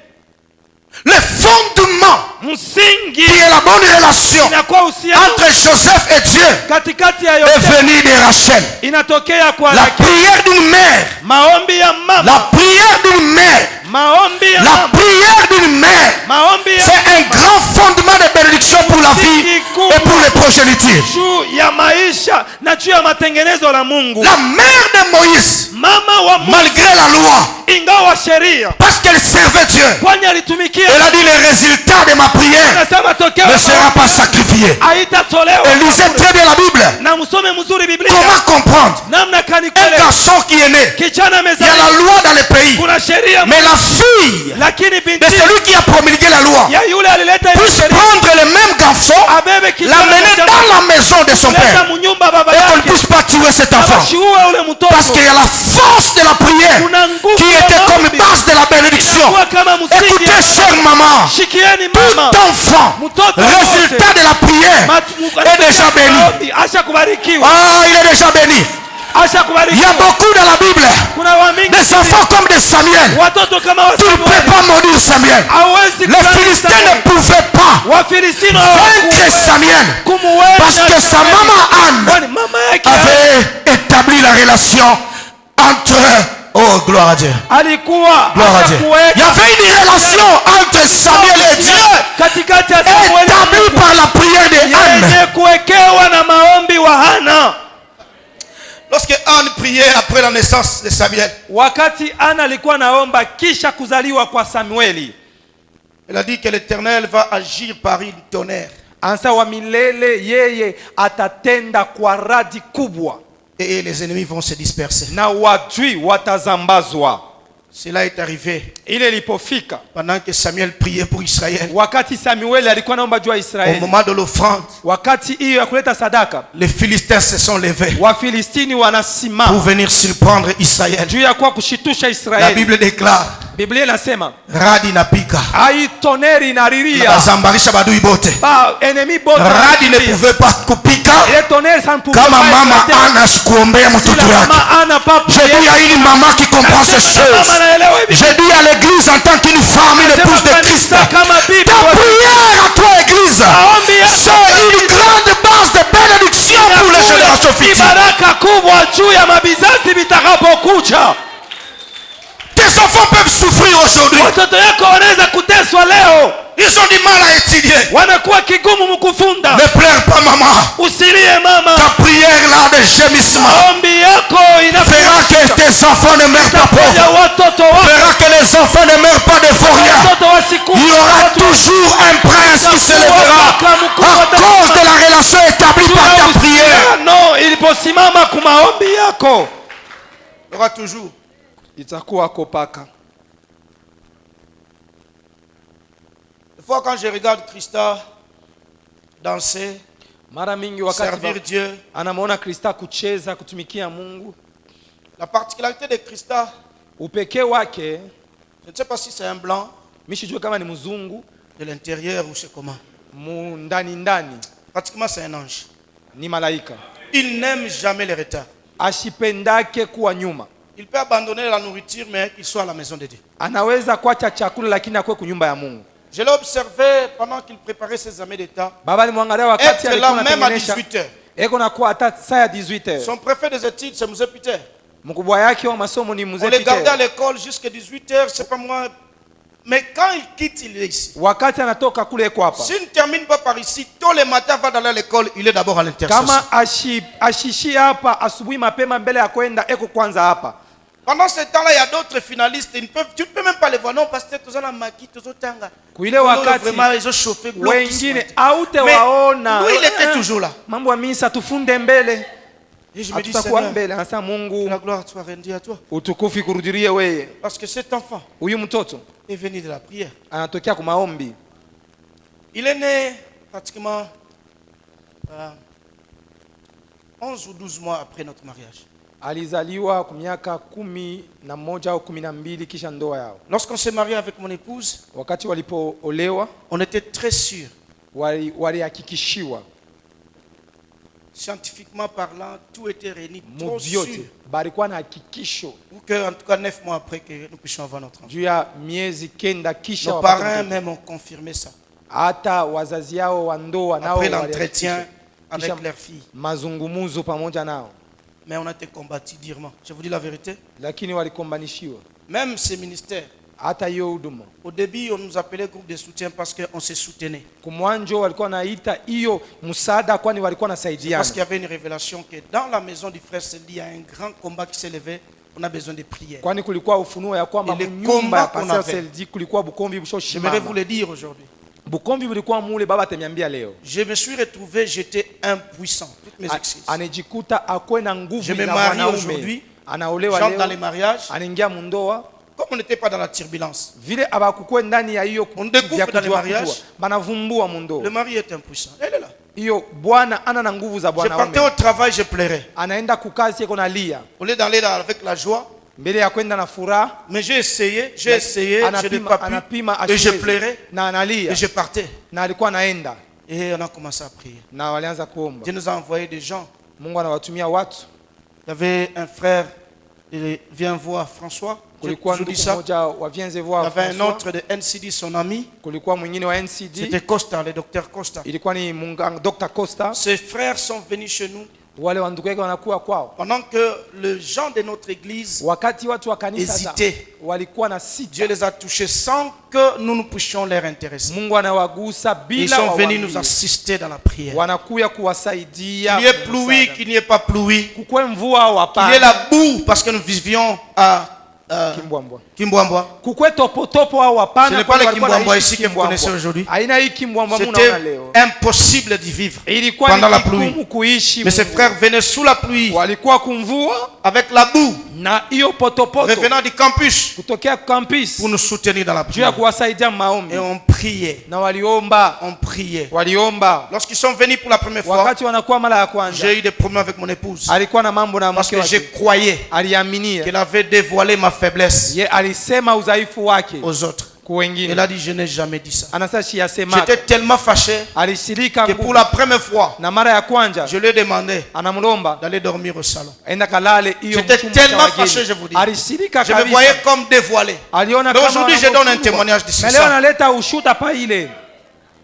Le fondement Msingi qui est la bonne relation inakuwa uhusiano entre Joseph et Dieu katikati ya est Yosefu venu de Rachel. inatokea kwa La Rakeli. prière d'une mère, Maombi ya mama, la prière d'une mère, maombi ya la mama, prière d'une mère, maombi ya c'est un grand fondement de bénédiction pour la vie et pour les progénitures. juu ya maisha na juu ya matengenezo la Mungu. La mère de Moïse, Mama wa Mungu malgré la loi, ingawa sheria, parce qu'elle servait Dieu, kwani alitumikia, elle a dit le résultat de ma prière anasema tokeo ne sera pas sacrifié. haitatolewa. Elle lisait très bien la Bible. Na msome mzuri Biblia. Comment comprendre? Namna kani Un kweli garçon qui est né, kijana il y a la amezaliwa, loi dans le pays, kuna sheria, mais la fille lakini de binti celui qui a promulgué la loi ya yule alileta ile puisse sheria prendre le même garçon, abebe kijana l'amener dans la maison de son leta père, munyumba baba et qu'on ne yake puisse pas tuer cet enfant. abashiue ule mtoto. Parce qu'il y a la force de la prière Kuna nguvu qui ya était comme maombi. base de la bénédiction. Kwa kama msingi Écoutez, ya chère maman, shikieni tout mama, enfant, mtoto résultat de la prière, est déjà béni. Asha kubarikiwa, Ah, il est déjà béni. asha Il y a kubarikiwa. beaucoup dans la Bible, Kuna wamingi des enfants comme des Samuel. watoto kama Tu ne peux pas maudire Samuel. hawezi Les Philistins ne pouvaient pas Wafilistini vaincre Samuel parce que sa maman Anne mama yake avait établi la relation entre... Oh, gloire à Dieu. alikuwa Gloire à Dieu. Il y avait une relation entre Samuel et Dieu katikati ya Samueli établie par la prière de Anne. yenye kuwekewa na maombi wa Hana. Lorsque Anne priait après la naissance de Samuel, Wakati Ana alikuwa naomba kisha kuzaliwa kwa Samueli, elle a dit que l'Éternel va agir par une tonnerre ansa wa milele yeye atatenda kwa radi kubwa et les ennemis vont se disperser. na wadui watazambazwa. Cela est arrivé Ile ilipofika pendant que Samuel priait pour Israël. wakati Samueli alikuwa naomba juu ya Au Israeli, moment de l'offrande, wakati hiyo ya kuleta sadaka, les Philistins se sont levés Wafilistini pour wanasimama venir surprendre Israël. juu ya kwa kushitusha La Israeli. Bible déclare, Biblia inasema radi napika ai toneri inariria bazambarisha badui bote. ba enemy bote Radi ne pouvait pas kupika ile toneri ça ne pouvait kama pas mama éclater. Anna sikuombea Si mtoto la wake. mama Ana pas Je dis à une maman qui comprend ces choses, mama anaelewa hivi. je dis à l'église en tant qu'une femme, une épouse de Christ, Kanisa kama bibi ta wa prière à toi église, maombi c'est yako une grande base de bénédiction pour les générations ni futures. baraka kubwa juu ya mabizazi vitakapokuja. Tes enfants peuvent souffrir aujourd'hui. Watoto yako wanaweza kuteswa leo, Ils ont du mal à étudier. wanakuwa kigumu mkufunda. Ne pleure pas maman. Usilie mama, Ta prière là de gémissement maombi yako fera que tes enfants ne meurent pas inafanya pauvres. watoto wako Fera que les enfants ne meurent pas de fourrière. watoto wasikufe. Il y aura toujours un prince qui se lèvera à cause de la relation établie par ta prière. No, iliposimama kumaombi yako Il y aura toujours. itakuwa kopaka. Des fois quand je regarde Christa danser, Mara mingi wakati servir Dieu, anamwona Krista kucheza kutumikia Mungu, la particularité de Christa, upekee wake, je ne sais pas si c'est un blanc mishijue kama ni mzungu de l'intérieur ou c'est comment. ndani ndani, Pratiquement c'est un ange. ni malaika. Il n'aime jamais les retards. Ashipendake kuwa nyuma. Il peut abandonner la nourriture mais qu'il soit à la maison de Dieu. Anaweza kuacha chakula lakini akwe kunyumba ya Mungu. Je l'ai observé pendant qu'il préparait ses examens d'État. Baba alimwangalia wakati Être là alikuwa même à anatengenesha 18h. eko na kuwa hata saa ya 18h. Son préfet des études, c'est Mzee Peter. Mkubwa yake wa masomo ni On mzee les gardait à Peter. l'école jusqu'à 18h, c'est pas moi, Mais quand il quitte, il est ici. wakati anatoka kule eko hapa. S'il ne termine pas par ici, tous les matins va dans l'école, il est d'abord à l'intercession. Kama ashishi hapa asubuhi mapema mbele ya kwenda eko kwanza hapa. Pendant ce temps-là, il y a d'autres finalistes. Tu ne peux même pas les voir. Non, parce que tu as la maquille, tu as tanga. Kuile wakati vraiment ils ont chauffé bloc. wengine haute waona. Lui, il était toujours là. Mambo ya misa tufunde mbele. Et je me dis, Hatutakuwa Seigneur, mbele. Anasema Mungu, la gloire soit rendue à toi. utukufu kurudirie wewe. Parce que cet enfant Huyu mtoto est venu de la prière. anatokea kwa maombi. Il est né pratiquement 11 ou 12 mois après notre mariage. Alizaliwa kwa miaka 11 au 12 kisha ndoa yao. Lorsqu'on s'est marié avec mon épouse, Wakati walipoolewa on était très sûr, walihakikishiwa scientifiquement parlant, tout était réuni trop sûr muvyote balikuwa na hakikisho pour que, en tout cas 9 mois après, que nous puissions avoir notre enfant. juu ya miezi kenda kisha Nos wapate parents mtoto. même ont confirmé ça. Hata wazazi yao wa ndoa nao Après walihakikisha. l'entretien avec Kisha leur fille. mazungumuzo pamoja nao, Mais on a été combattu durement. Je vous dis la vérité. lakini walikombanishiwa. Même ces ministères, Hata hiyo huduma au début, on nous appelait groupe de soutien parce qu'on se soutenait. kumwanjo walikuwa naita hiyo msaada, kwani walikuwa nasaidiana. Parce qu'il y avait une révélation que dans la maison du frère Seldi, il y a un grand combat qui s'est levé. On a besoin de prières. Kwani kulikuwa ufunuo ya kwamba Ile nyumba combat ya qu'on Pastor avait. Seldi kulikuwa Bukombi J'aimerais vous bushoshimama. le dire aujourd'hui. Bukombi bulikuwa mule, baba atemiambia leo. Je me suis retrouvé, j'étais impuissant. Toutes mes excuses. Anejikuta akwe na nguvu Je me za marie mwanaume. aujourd'hui. Anaolewa J'entre dans les leo, mariages. anaingia mundoa. Comme on n'était pas dans la turbulence, Vile abakukwe ndani ya hiyo On découvre vya dans les kujua mariages. kujua. Banavumbua le mundoa. mari est impuissant. Elle est là. Hiyo bwana ana na nguvu za Je partais bwanaume. au travail, je pleurais. Anaenda kukazi yako nalia. Au lieu d'aller là avec la joie, Mbele ya kwenda na furaha, mais j'ai essayé, je n'ai pas pu. anapima Et je asiwezi. pleurais, Na analia. et je partais. Na alikuwa anaenda. Et on a commencé à prier. Na walianza kuomba. Dieu nous a envoyé des gens. Mungu anawatumia watu. Il y avait un frère, il vient voir François. Kulikuwa Je vous dis ndugu ça. mmoja wa vienze Il y voir avait un François. autre de NCD, son ami. Kulikuwa mwingine wa NCD. C'était Costa, le docteur Costa. Ilikuwa ni Dr. Costa. Ses frères sont venus chez nous Wale wa ndugu yake wanakuwa kwao. pendant que les gens de notre église, Wakati watu wa kanisa Hésiter. walikuwa na sita. Dieu les a touchés sans que nous puissions les intéresser. Mungu anawagusa Ils bila sont venus wawaambie. nous assister dans la prière. Wanakuya kuwasaidia. Qu'il y ait pluie, qu'il n'y ait pas pluie. Kukwe mvua au Qu'il y ait hapana. la boue, parce que nous vivions à Kimbwambwa. Kimbwambwa. Kukwe topo au Ce hapana. n'est pas le walikuwa Kimbwambwa naishi ici que vous Kimbwambwa. connaissez aujourd'hui. Haina hii Kimbwambwa munaona C'était leo. impossible d'y vivre Ilikuwa pendant la ni pluie. kigumu kuishi. Mais ces Mungu. frères venaient sous la pluie, Walikuwa kumvua avec la boue, na hiyo potopoto revenant du campus, kutokea campus pour nous soutenir dans la juu ya prière. kuwasaidia maombi. Et on priait, Na waliomba, on priait. waliomba. Lorsqu'ils sont venus pour la première fois, Wakati wanakuwa mara ya kwanza, j'ai eu des problèmes avec mon épouse. alikuwa na mambo na Parce mke que je wake. croyais Aliaminia. qu'elle avait dévoilé ma faiblesse Ye alisema udhaifu wake aux autres. kwa wengine. Elle a dit, je n'ai jamais dit ça. Anasa shiyasema. J'étais tellement fâché Alishirika que nguvu. pour la première fois, Na mara ya kwanza je lui ai demandé anamlomba d'aller dormir au salon. enda kalale hiyo J'étais mchumba cha tellement wageni. fâché, je vous dis. Alishirika Je me kabisa. voyais comme dévoilé. Aliona Mais kama aujourd'hui, je wanamfungwa. donne un témoignage de Na leo ça. analeta ushuta pa ile.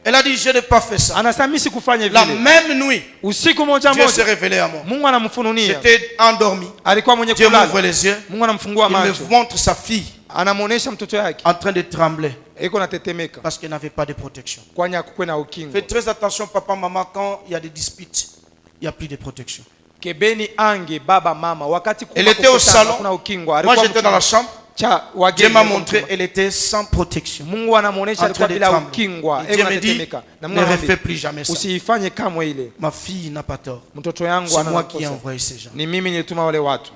Elle a dit, je n'ai pas fait ça. Anasema mimi sikufanya La vile. même nuit, Usiku moja Dieu s'est moja révélé à moi. Mungu anamfununia. J'étais endormi. Alikuwa mwenye Dieu m'ouvre kulala. les yeux. Mungu anamfungua Il me macho. montre sa fille Anamuonesha mtoto yake. en train de trembler Eko natetemeka. parce qu'elle n'avait pas de protection. Kwani akukwe na ukingo. Faites très attention, papa, maman, quand il y a des disputes, il n'y a plus de protection. Kebeni ange baba mama wakati Elle était au salon. kuna ukingo. Moi, Alikuwa j'étais dans la chambre. cha Dieu wageni. m'a montré, elle était sans protection. Mungu anamuonesha En alikuwa train de bila trembler. ukingwa. Et Dieu me dit, Anatetemeka. Na Mungu ne anamwambia, refais plus jamais ça. usiifanye kamwe ile. Ma fille n'a pas tort. Mtoto yangu C'est ana moi qui ai makosa. envoyé ces gens. Ni mimi nilituma wale watu.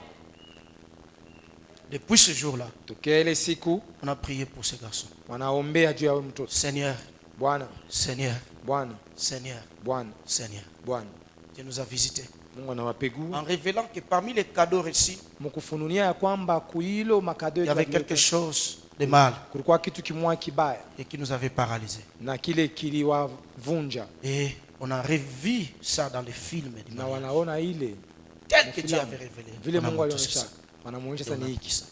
Depuis ce jour-là, Tokea ile siku on a prié pour ces garçons. wanaombea juu ya huyo mtoto. Seigneur, Bwana, Seigneur, Bwana, Seigneur, Bwana, Seigneur. Bwana. Dieu nous a visités Mungu anawapegua en révélant que parmi les cadeaux reçus, mkufununia ya kwamba kuilo makado il y avait quelque chose de mal kulikuwa kitu kimwa kibaya et qui nous avait paralysés. na kile kiliwavunja Et on a revu ça dans les films du na mariage. wanaona ile Tel que Dieu avait révélé. vile On a Mungu montré alionyesha, ça. wanamuonyesha Et sasa on a ni dit hiki. ça.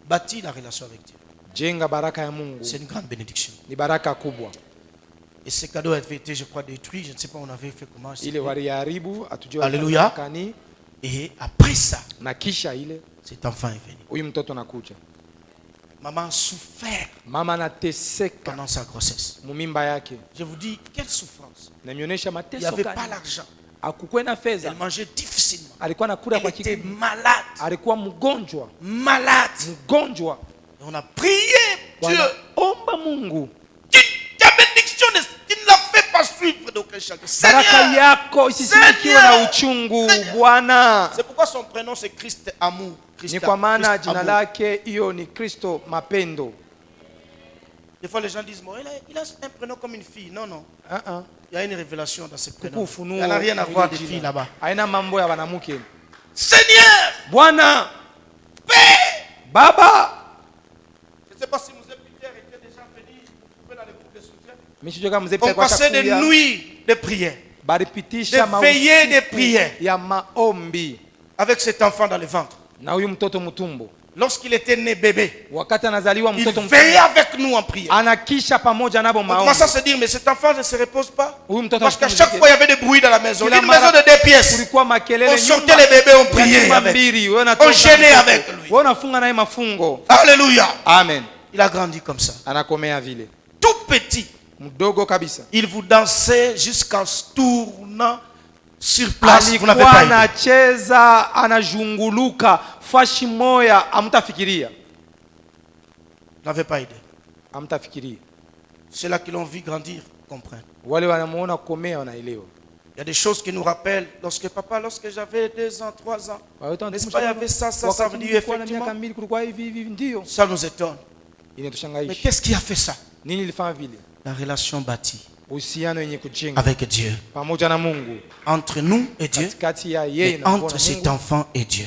Bâtis la relation avec Dieu. Jenga baraka ya Mungu, C'est une grande bénédiction. ni baraka kubwa. Et ces cadeaux avaient été, je crois, détruits. Je ne sais pas, on avait fait comment. Ile waliharibu atujue Alléluia. kani Et après ça, na kisha ile cet enfant est venu. huyu mtoto anakuja. Maman a souffert Mama anateseka pendant sa grossesse. mumimba yake. Je vous dis, quelle souffrance. Namionyesha Il n'y mateso avait gani. pas l'argent. Hakukuwa na fedha. Elle mangeait difficilement. Alikuwa anakula Elle kwa était kigumu. malade. Alikuwa mgonjwa. Malade. Mgonjwa. Et on a prié Dieu. Omba Mungu. Ta bénédiction, tu ne la fais pas suivre d'aucun chacun. Baraka Seigneur. yako isisimikiwe na uchungu Bwana. C'est pourquoi son prénom c'est Christ Amour. Ni kwa maana Christ jina Amour. lake hiyo ni Kristo mapendo. Des fois les gens disent, bon, il a un prénom comme une fille. Non, non. Il y a une révélation dans ce prénom. Il n'a rien à voir des filles là-bas. Haina mambo ya wanamuke. Seigneur, Bwana, Père, Baba. je ne sais pas si Mzee Peter était déjà venu dans les groupes de soutien. Mishijua kama mzee On Peter kwa passait des chakuya. nuits de prière, Baripitisha des veillées de mausiku prière ya maombi avec cet enfant dans le ventre. na huyu mtoto mtumbo. Lorsqu'il était né bébé, Wakati anazaliwa il mtoto veillait mtumbo, avec nous en prière. anakisha pamoja nabo On maombi. commence à se dire, mais cet enfant ne se repose pas. Huyu mtoto Parce qu'à asipumzike. chaque fois, il y avait des bruits dans la maison. Kila Une maison mara de 2 pièces. kulikuwa makelele On sortait les bébés, on priait avec. On gênait avec lui. Wewe unafunga naye mafungo. Alléluia. Amen. Il a grandi comme ça. Anakomea vile. Tout petit. Mdogo kabisa. Il vous dansait jusqu'en se tournant sur place. Vous n'avez Alikuwa pas idée. anacheza anazunguluka fashi moya, amtafikiria. Vous n'avez pas idée. Amtafikiria. Ceux-là qui l'ont vu grandir comprennent. Wale wanamuona komea wanaelewa. Il y a des choses qui nous rappellent. Lorsque j'avais 2 ans, 3 ans, n'est-ce pas, il y avait ça veut dire effectivement. Ça nous étonne. Mais qu'est-ce qui a fait ça? La relation bâtie avec Dieu. Entre nous et Dieu. Et entre cet enfant et Dieu.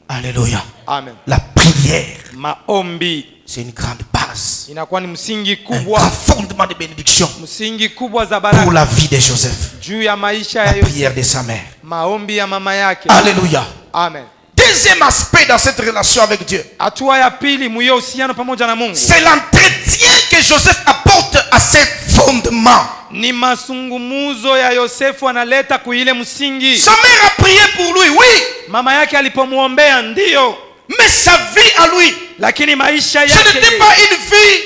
Alléluia. Amen. La prière, Maombi c'est une grande base. inakuwa ni msingi Un kubwa, grand fondement de bénédiction msingi kubwa za pour baraka la vie de Joseph. juu ya maisha La ya Yosefu. prière de sa mère. Maombi ya mama yake. Alléluia. Amen. Deuxième aspect dans cette relation avec Dieu, Hatua ya pili mwiyo uhusiano pamoja na Mungu c'est l'entretien que Joseph apporte à ces fondements. ni masungumuzo ya Yosefu analeta kuile msingi. Sa mère a prié pour lui, oui, Mama yake alipomuombea ndio, mais sa vie à lui, lakini maisha ce yake n'était pas une vie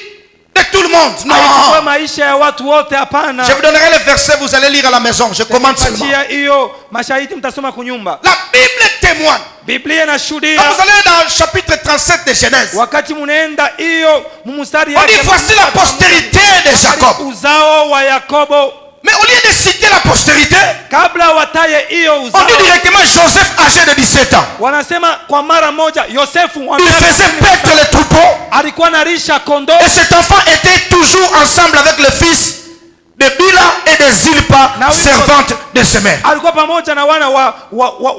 de tout le monde. haikuwa Non. maisha ya watu wote, hapana. Je vous donnerai les versets, vous allez lire à la maison. Je commande seulement. Patia hiyo mashahidi mtasoma kunyumba. La Bible témoigne. Biblia inashuhudia. Quand vous allez dans le chapitre 37 de Genèse, Wakati munaenda hiyo mumustari on dit yake, voici la postérité de Jacob. uzao wa Yakobo. Mais au lieu de citer la postérité, Kabla wataye hiyo on uzao, dit directement Joseph âgé de 17 ans. wanasema kwa mara moja Yosefu wa Il miaka faisait 17 paître les troupeaux. alikuwa narisha kondoo, Et cet enfant était toujours ensemble avec le fils de Bila et de Zilpa, servante de ses mères. alikuwa pamoja na wana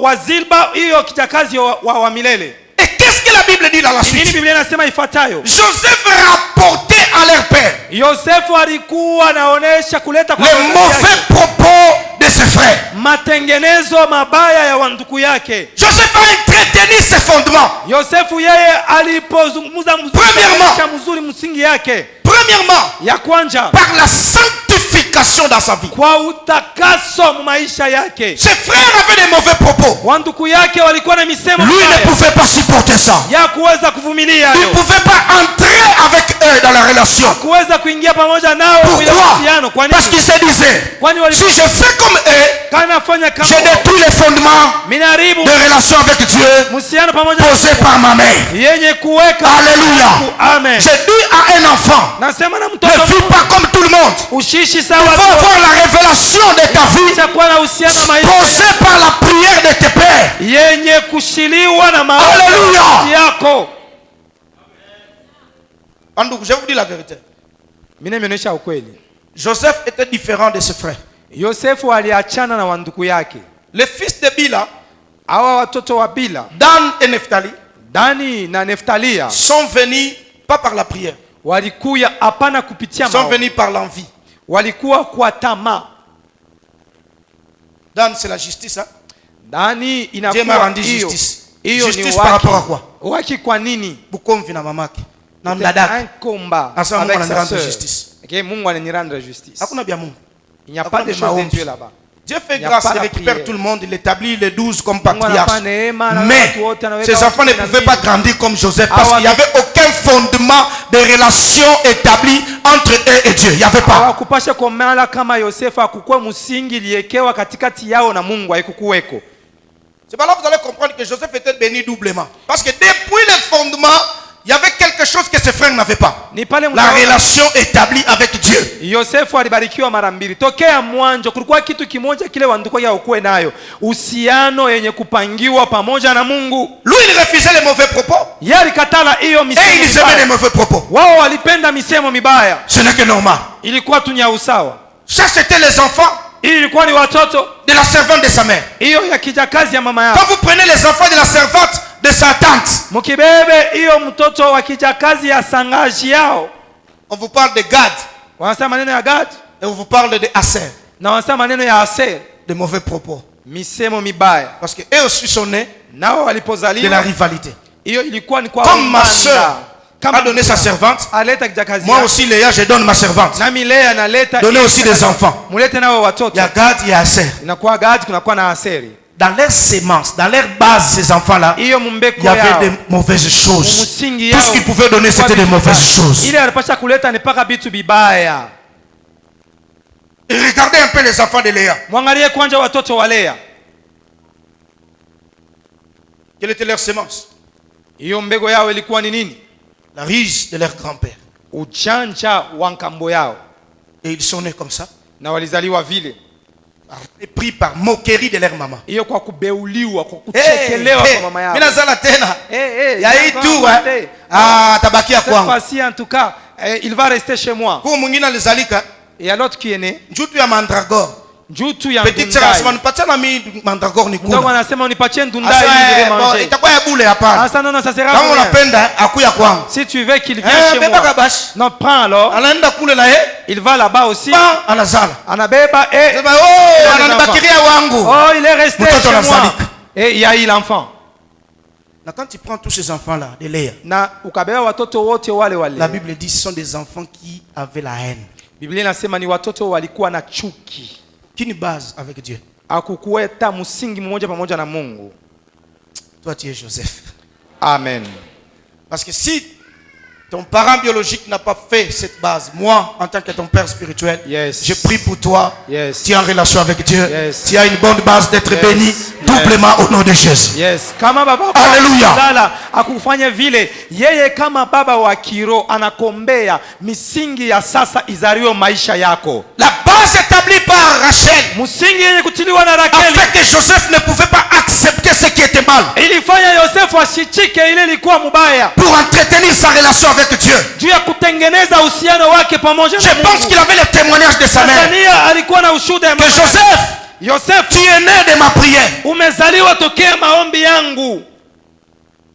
wa Zilba, hiyo kijakazi wa milele. Et qu'est-ce que la Bible dit dans la Nini suite? Biblia inasema ifuatayo? Joseph rapportait à leur père Yosefu alikuwa anaonesha kuleta kwa les wazazi mauvais yake propos de ses frères. matengenezo mabaya ya wanduku yake. Joseph a entretenu ses fondements. Yosefu yeye alipozungumza Premièrement, mzuri msingi yake Premièrement, ya kwanja par la sanctification dans sa vie. kwa utakaso mu maisha yake. Ses frères avaient des mauvais propos. Wanduku yake walikuwa na misemo Lui ne mibaya pouvait pas supporter ça. ya kuweza kuvumilia Il ne hayo, pouvait pas entrer avec eux dans la relation. kuweza kuingia pamoja nao bila Pourquoi? uhusiano. Kwa Parce qu'il nini? se disait, Kwani si je fais comme eux, kana fanya kama je détruis les fondements minaribu de relation avec Dieu mhusiano pamoja posés par ma mère. yenye kuweka. Alléluia. Amen. Je dis à un enfant, Nasema na ne mtoto, vis pas comme tout le monde. ushishi Il sawa faut avoir la révélation de ta vie cha kuwa na uhusiano na maisha posée par la prière de tes pères. yenye kushiliwa na maombi Alléluia. yako. Andou, je vous dis la vérité. Mimi nimeonyesha ukweli. Joseph était différent de ses frères. Yosefu aliachana na wanduku yake. Les fils de Bila, Hawa watoto wa Bila, Dan et Nephtali, Dani na Neftalia, sont venus pas par la prière, walikuya hapana kupitia sont maombi, venus par l'envie. walikuwa kwa tamaa. Dan, c'est la justice. Hein? Dani Dieu m'a inakuwa rendu hiyo. justice. Hiyo ni Justice par rapport à quoi? Waki kwa nini? Bukomvi na mamake. Na Un mdadaka. combat Asa Mungu avec sa ananirendre sœur. justice. Okay, Mungu ananirendre justice. Hakuna bia Mungu. Il n'y a pas de Hakuna chose de maombi. Dieu là-bas. Dieu fait grâce, il récupère tout le monde, il établit les 12 comme patriarches. Mais ces enfants ne pouvaient pas grandir comme Joseph parce qu'il n'y avait aucun fondement de relation établi entre eux et Dieu. Il n'y avait pas. C'est pas là que vous allez comprendre que Joseph était béni doublement. Parce que depuis le fondement, il y avait quelque chose que ses frères n'avaient pas. La relation établie avec Dieu. Yosefu alibarikiwa mara mbili. Tokea mwanzo kulikuwa kitu kimoja kile wandugu yao kuwe nayo. Uhusiano yenye kupangiwa pamoja na Mungu. Lui il refusait les mauvais propos. Yeye alikatala hiyo misemo. Et il aimait les mauvais propos. Wao walipenda misemo mibaya. Ce n'est que normal. Ilikuwa tu nya usawa. Ça c'était les enfants. Ilikuwa ni watoto de la servante de sa mère. Hiyo ya kijakazi ya mama yao. Quand vous prenez les enfants de la servante de sa tante, mukibebe hiyo mtoto wa kijakazi ya sangaji yao, on vous parle de Gad. Wanasema maneno ya Gad et on vous parle de Aser. Na wanasema maneno ya Aser, de mauvais propos. Misemo mibaya. Parce que eux aussi sont nés nao walipozaliwa de la rivalité. Hiyo ilikuwa ni kwa comme ma sœur a donné sa servante, moi aussi Léa je donne ma servante. Donnez aussi des enfants. Il y a Gad, il y a Aser. Dans leur sémence, dans leur base, ces enfants-là, il y avait de mauvaises choses. Tout ce qu'ils pouvaient donner, c'était de mauvaises choses. Et regardez un peu les enfants de Léa. Quelle était leur sémence? La ruse de leur grand-père. Et ils sont nés comme ça. Et pris par moquerie de leur maman. Il y a eu tout. Ah, tabakia cette fois-ci, en tout cas, il va rester chez moi. Il y a l'autre qui est né. Petite sœur anasema nipatie na mimi mandragore nikule. Ndio anasema unipatie ndunda ili manger. Itakuwa ya bure hapana. Sasa non, ça sera. Kama unapenda akuya kwangu. Si tu veux qu'il vienne chez moi. Beba kabashi. Non, prends alors. Anaenda kule na yeye. Il va là-bas aussi. Anazala. Anabeba et sema oh ananibakiria wangu. Oh, il est resté chez moi. Et il y a eu l'enfant. Na quand tu prends tous ces enfants là de Léa. Na ukabeba watoto wote wale wale. La Bible dit ce sont des enfants qui avaient la haine. Biblia inasema ni watoto walikuwa na chuki. Qui base avec Dieu. Akukueta msingi mmoja pamoja na Mungu. Toi tu es Joseph. Amen. Parce que si ton parent biologique n'a pas fait cette base, moi en tant que ton père spirituel, je prie pour toi. Tu es en relation avec Dieu. Tu as une bonne base d'être béni doublement au nom de Jésus. Kama baba Alléluia. Zala akufanya vile yeye kama baba wa kiro anakombea misingi ya sasa izaliwe maisha yako. La base établie par Rachel. Msingi yenye kutiliwa na Rakeli. Afin que Joseph ne pouvait pas accepter ce qui était mal. Ilifanya Yosefu asichike ile ilikuwa mubaya. Pour entretenir sa relation avec Dieu. Juu ya kutengeneza uhusiano wake pamoja na Mungu. Je pense qu'il avait le témoignage de sa mère. Tanzania alikuwa na ushuhuda que Joseph, tu es né de ma prière. Umezaliwa tokea maombi yangu.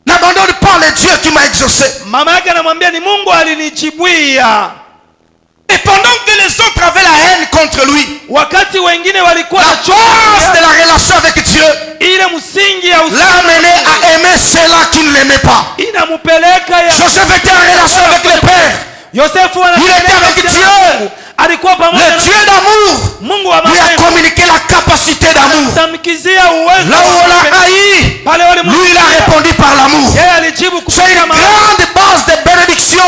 N'abandonne pas le Dieu qui m'a exaucé. Mama yake anamwambia ni Mungu alinijibuia. Et pendant que les autres avaient la haine contre lui, wakati wengine walikuwa la base de la relation avec Dieu ile msingi ya l'a amené à aimer ceux-là qui ne l'aimaient pas. Inamupeleka ya Joseph était en relation avec le Père. Yosefu il était avec Dieu. Alikuwa pamoja le Dieu d'amour. Mungu wa lui a communiqué la capacité d'amour. Là où on l'a haï, lui il a répondu par l'amour. C'est une grande base de bénédiction.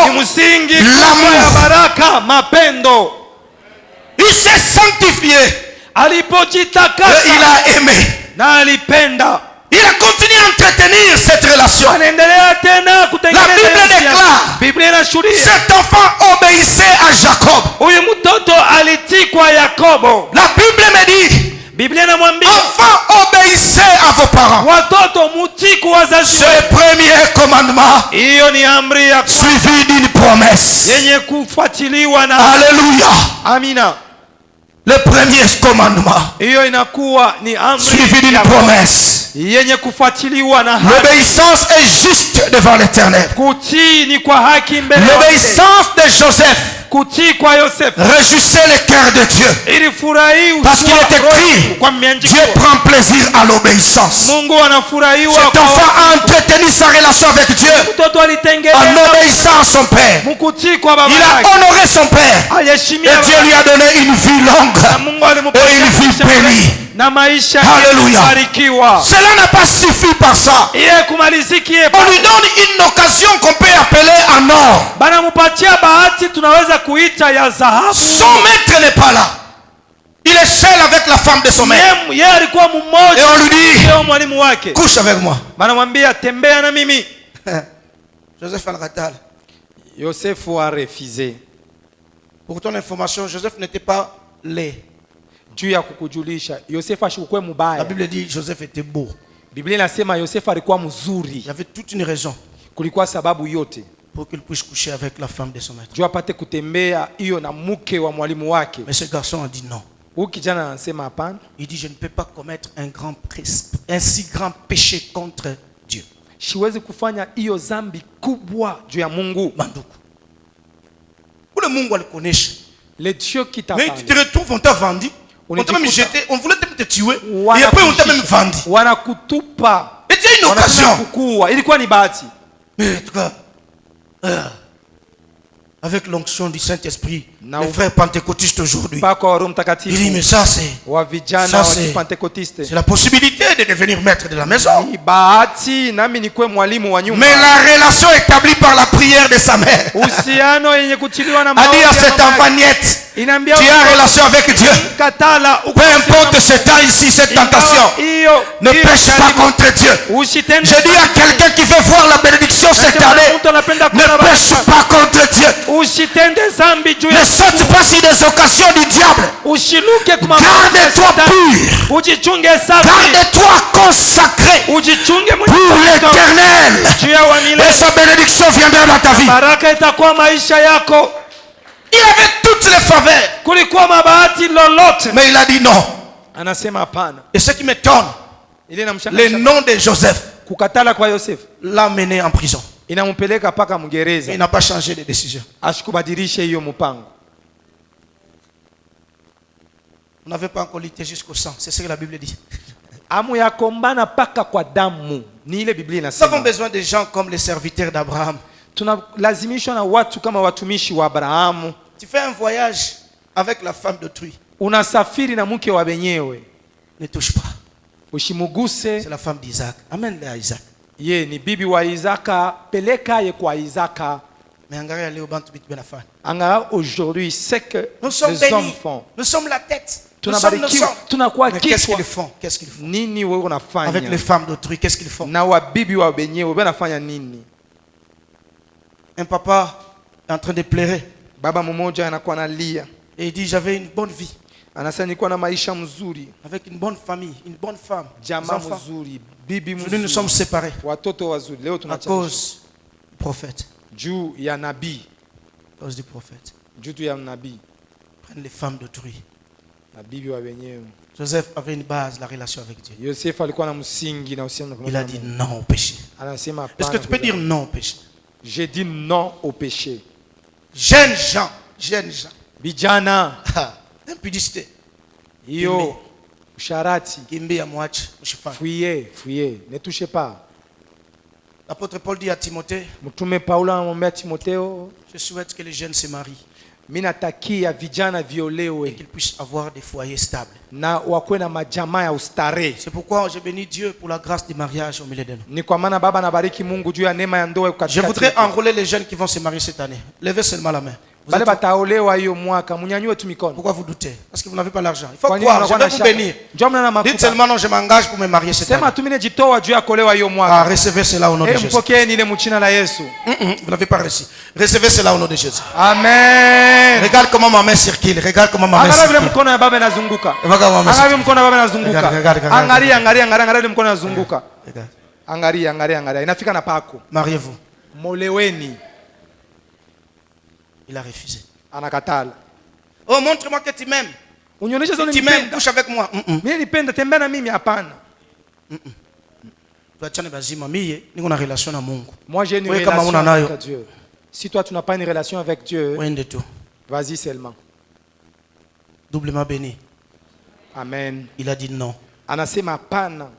L'amour. Il s'est sanctifié. Et il a aimé. Il a continué à entretenir cette relation. La Bible déclare cet enfant obéissait à Jacob. La Bible me dit enfant obéissez à vos parents. C'est le premier commandement suivi d'une promesse. Alléluia. Amina. Le premier commandement suivi d'une promesse. yenye kufuatiliwa na haki. L'obéissance est juste devant l'Éternel. Kutii ni kwa haki mbele yake. L'obéissance de Joseph Kutii kwa Yosefu réjouissait le cœur de Dieu. ilifurahi Parce qu'il est écrit, kwa mianjiko. Dieu prend plaisir à l'obéissance. Mungu anafurahiwa Cet enfant a entretenu sa relation avec Dieu mtoto en alitengeneza obéissant à son père. mkutii kwa baba Il a yake. honoré son père. Aliheshimia Et Dieu lui a donné une vie na longue Mungu et alimpatia une vie maisha bénie. na maisha Hallelujah. yalibarikiwa. Cela n'a pas suffi par ça. Yeye kumalizikie On lui donne une occasion qu'on peut appeler en or. banamupatia bahati tunaweza kuita ya dhahabu. Son maître n'est pas là. Il est seul avec la femme de son maître. Yeye alikuwa Et mmoja on lui dit, ndio mwalimu wake. couche avec moi. Banamwambia tembea na mimi. Joseph Al-Ghatal. Yosefu a refusé. Pour ton information, Joseph n'était pas laid. Juu ya kukujulisha, Yosefu ashikuwe La mubaya. Bible dit Joseph était beau. Biblia inasema Yosefu alikuwa Il mzuri. y avait toute une raison Kulikuwa sababu yote pour qu'il puisse coucher avec la femme de son maître. juu apate kutembea hiyo na mke wa mwalimu wake. Mais ce garçon a dit non. Huyu kijana anasema hapana, Il dit je ne peux pas commettre un si grand péché contre Dieu. siwezi kufanya hiyo zambi kubwa juu ya Mungu. Banduku. Ule Mungu alikonesha. Le Dieu qui t'a Mais parlé. tu te retrouves, on t'a vendu. On On t'a même écoute. jeté, on voulait même te tuer. Et après on t'a même vendu. Wanakutupa. Et tu as une Wanataka occasion. kukua. Ilikuwa ni bahati. Mais en tout cas, avec l'onction du Saint-Esprit, Non. les frères pentecôtistes aujourd'hui, Mpaka wa Roho il dit Mtakatifu mais ça c'est wa vijana Ça, wa c'est- Kipentekotiste. la possibilité de devenir maître de la maison. Ni bahati nami nikuwe mwalimu wa nyumba. Mais la relation établie par la prière de sa mère Uhusiano yenye kutiliwa na a dit maombi à ya cet mama enfant yake. Niette, Inaambia tu as relation avec Dieu. katala Peu importe ce temps ici, cette tentation, ne pêche pas contre Dieu. Usitende. Je dis à quelqu'un qui veut voir la bénédiction cette année, ne pêche pas contre Dieu. Usitende zambi juu Ne ya saute pas sur des occasions du diable. ushiluke kwa Garde-toi pur. ujichunge safi. Garde-toi consacré Ujichunge pour l'éternel. juu ya wa Et milele. sa bénédiction viendra dans ta vie. Baraka itakuwa maisha yako. Il avait toutes les faveurs. Kulikuwa mabahati lolote. Mais il a dit non. Anasema hapana. Et ce qui m'étonne, Ile le inamshangaza nom de Joseph kukatala kwa Yosefu l'a mené en prison. inampeleka paka Mais mgereza. il n'a pas changé de décision. Ashikubadilishe hiyo mpango. On n'avait pas encore lutté jusqu'au sang. C'est ce que la Bible dit. Amu ya kombana paka kwa damu. Ni ile Biblia Nous avons inasema. besoin de gens comme les serviteurs d'Abraham. Tunalazimishwa na watu kama watumishi wa Abrahamu. Tu fais un voyage avec la femme d'autrui. Unasafiri na mke wa wenyewe. Ne touche pas. Ushimuguse. C'est la femme d'Isaac. Amène-le à Isaac. Ye ni bibi wa Isaka, peleka ye kwa Isaka. Mais angalia leo bantu bitu benafanya. Anga aujourd'hui c'est que Nous sommes les hommes bénis. font. Nous sommes la tête. Nous sommes le Tunabarikiwa, sang. tunakuwa Mais qu'est-ce kichwa. qu'ils font? Qu'est-ce qu'ils font? Nini wewe unafanya? Avec les femmes d'autrui, qu'est-ce qu'ils font? Na wabibi wa wenyewe wanafanya nini? Un papa est en train de pleurer. Baba mmoja anakuwa analia. Et il dit, j'avais une bonne vie. Anasema nilikuwa na maisha mzuri, Avec une bonne famille, une bonne femme. des jamaa enfants. mzuri, bibi Aujourd'hui, nous sommes mzuri, séparés watoto wazuri. Leo à tunachanisha cause du prophète. juu ya nabii, À cause du prophète. juu tu ya nabii Prennent les femmes d'autrui. na bibi wa wenyewe. Joseph avait une base, la relation avec Dieu. Yosefu alikuwa na msingi na uhusiano Il a dit non au péché. anasema Est-ce que hapana. tu peux dire non au péché? J'ai dit non au péché. Jeunes gens, jeunes gens. Vijana, Impudicité. hiyo usharati, Kimbia mwache, ushifanye. fuyez, ne touchez pas. L'apôtre Paul dit à Timothée, Mtume Paulo anamwambia Timotheo, je souhaite que les jeunes se marient mimi natakia vijana et violewe qu'ils puissent avoir des foyers stables. na wakuwe na majamaa ya ustarehe. C'est pourquoi je bénis Dieu pour la grâce du mariage au milieu de nous. Ni kwa maana baba nabariki Mungu juu ya neema ya ndoa Je katikati voudrais yetu. enrôler les jeunes qui vont se marier cette année. Levez seulement la main. Vous Bale êtes- bataolewa hiyo mwaka, mnyanyue tu mikono. Pourquoi vous doutez? Parce que vous n'avez pas l'argent. Il faut Kwa nini croire, je unakuwa vais na vous shaka? bénir. Njoo mna na Dites makuta. seulement non, je m'engage pour me marier cette Sema année. tu mimi najitoa juu ya kuolewa hiyo Ah, mwaka. recevez cela au nom de Jésus. Mpokeni ile mchina la Yesu. Vous n'avez pas reçu. Recevez cela au nom de Jésus. Amen. Regarde comment ma main circule. Regarde comment ma main Angalia vile circule. mkono ya baba inazunguka. Regarde comment ma main Angalia circule. vile mkono ya baba inazunguka. Regarde. Angalia vile mkono inazunguka. Regarde. Angalia. Inafika na pako. Mariez-vous. Moleweni. Il a refusé. Anakatala. Oh, montre-moi que tu m'aimes. Unionyeshe zoni Tu m'aimes, nipenda. couche avec moi. Mimi nipenda, tembea na mimi hapana. Moi j'ai une relation avec Dieu. Si toi tu n'as pas une relation avec Dieu, vas-y seulement. Doublement béni. Amen. Il a dit non. Anasema pana.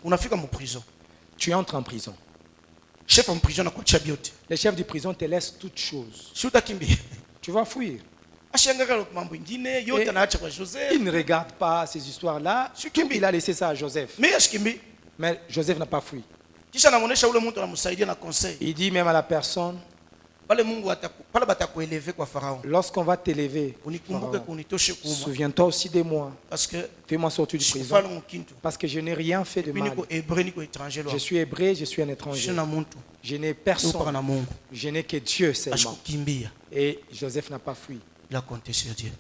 On a fait comme en prison. Tu entres en prison. Chef en prison, le chef de prison te laisse toutes choses. Tu vas fuir. Il ne regarde pas ces histoires-là. Il a laissé ça à Joseph. Mais Joseph n'a pas fui. Il dit même à la personne, lorsqu'on va t'élever, souviens-toi aussi de moi. Fais-moi sortir du prison. Parce que je n'ai rien fait de mal. Je suis hébreu, je suis un étranger. Je n'ai personne. Je n'ai que Dieu seulement. Et Joseph n'a pas fui. Il a compté sur Dieu.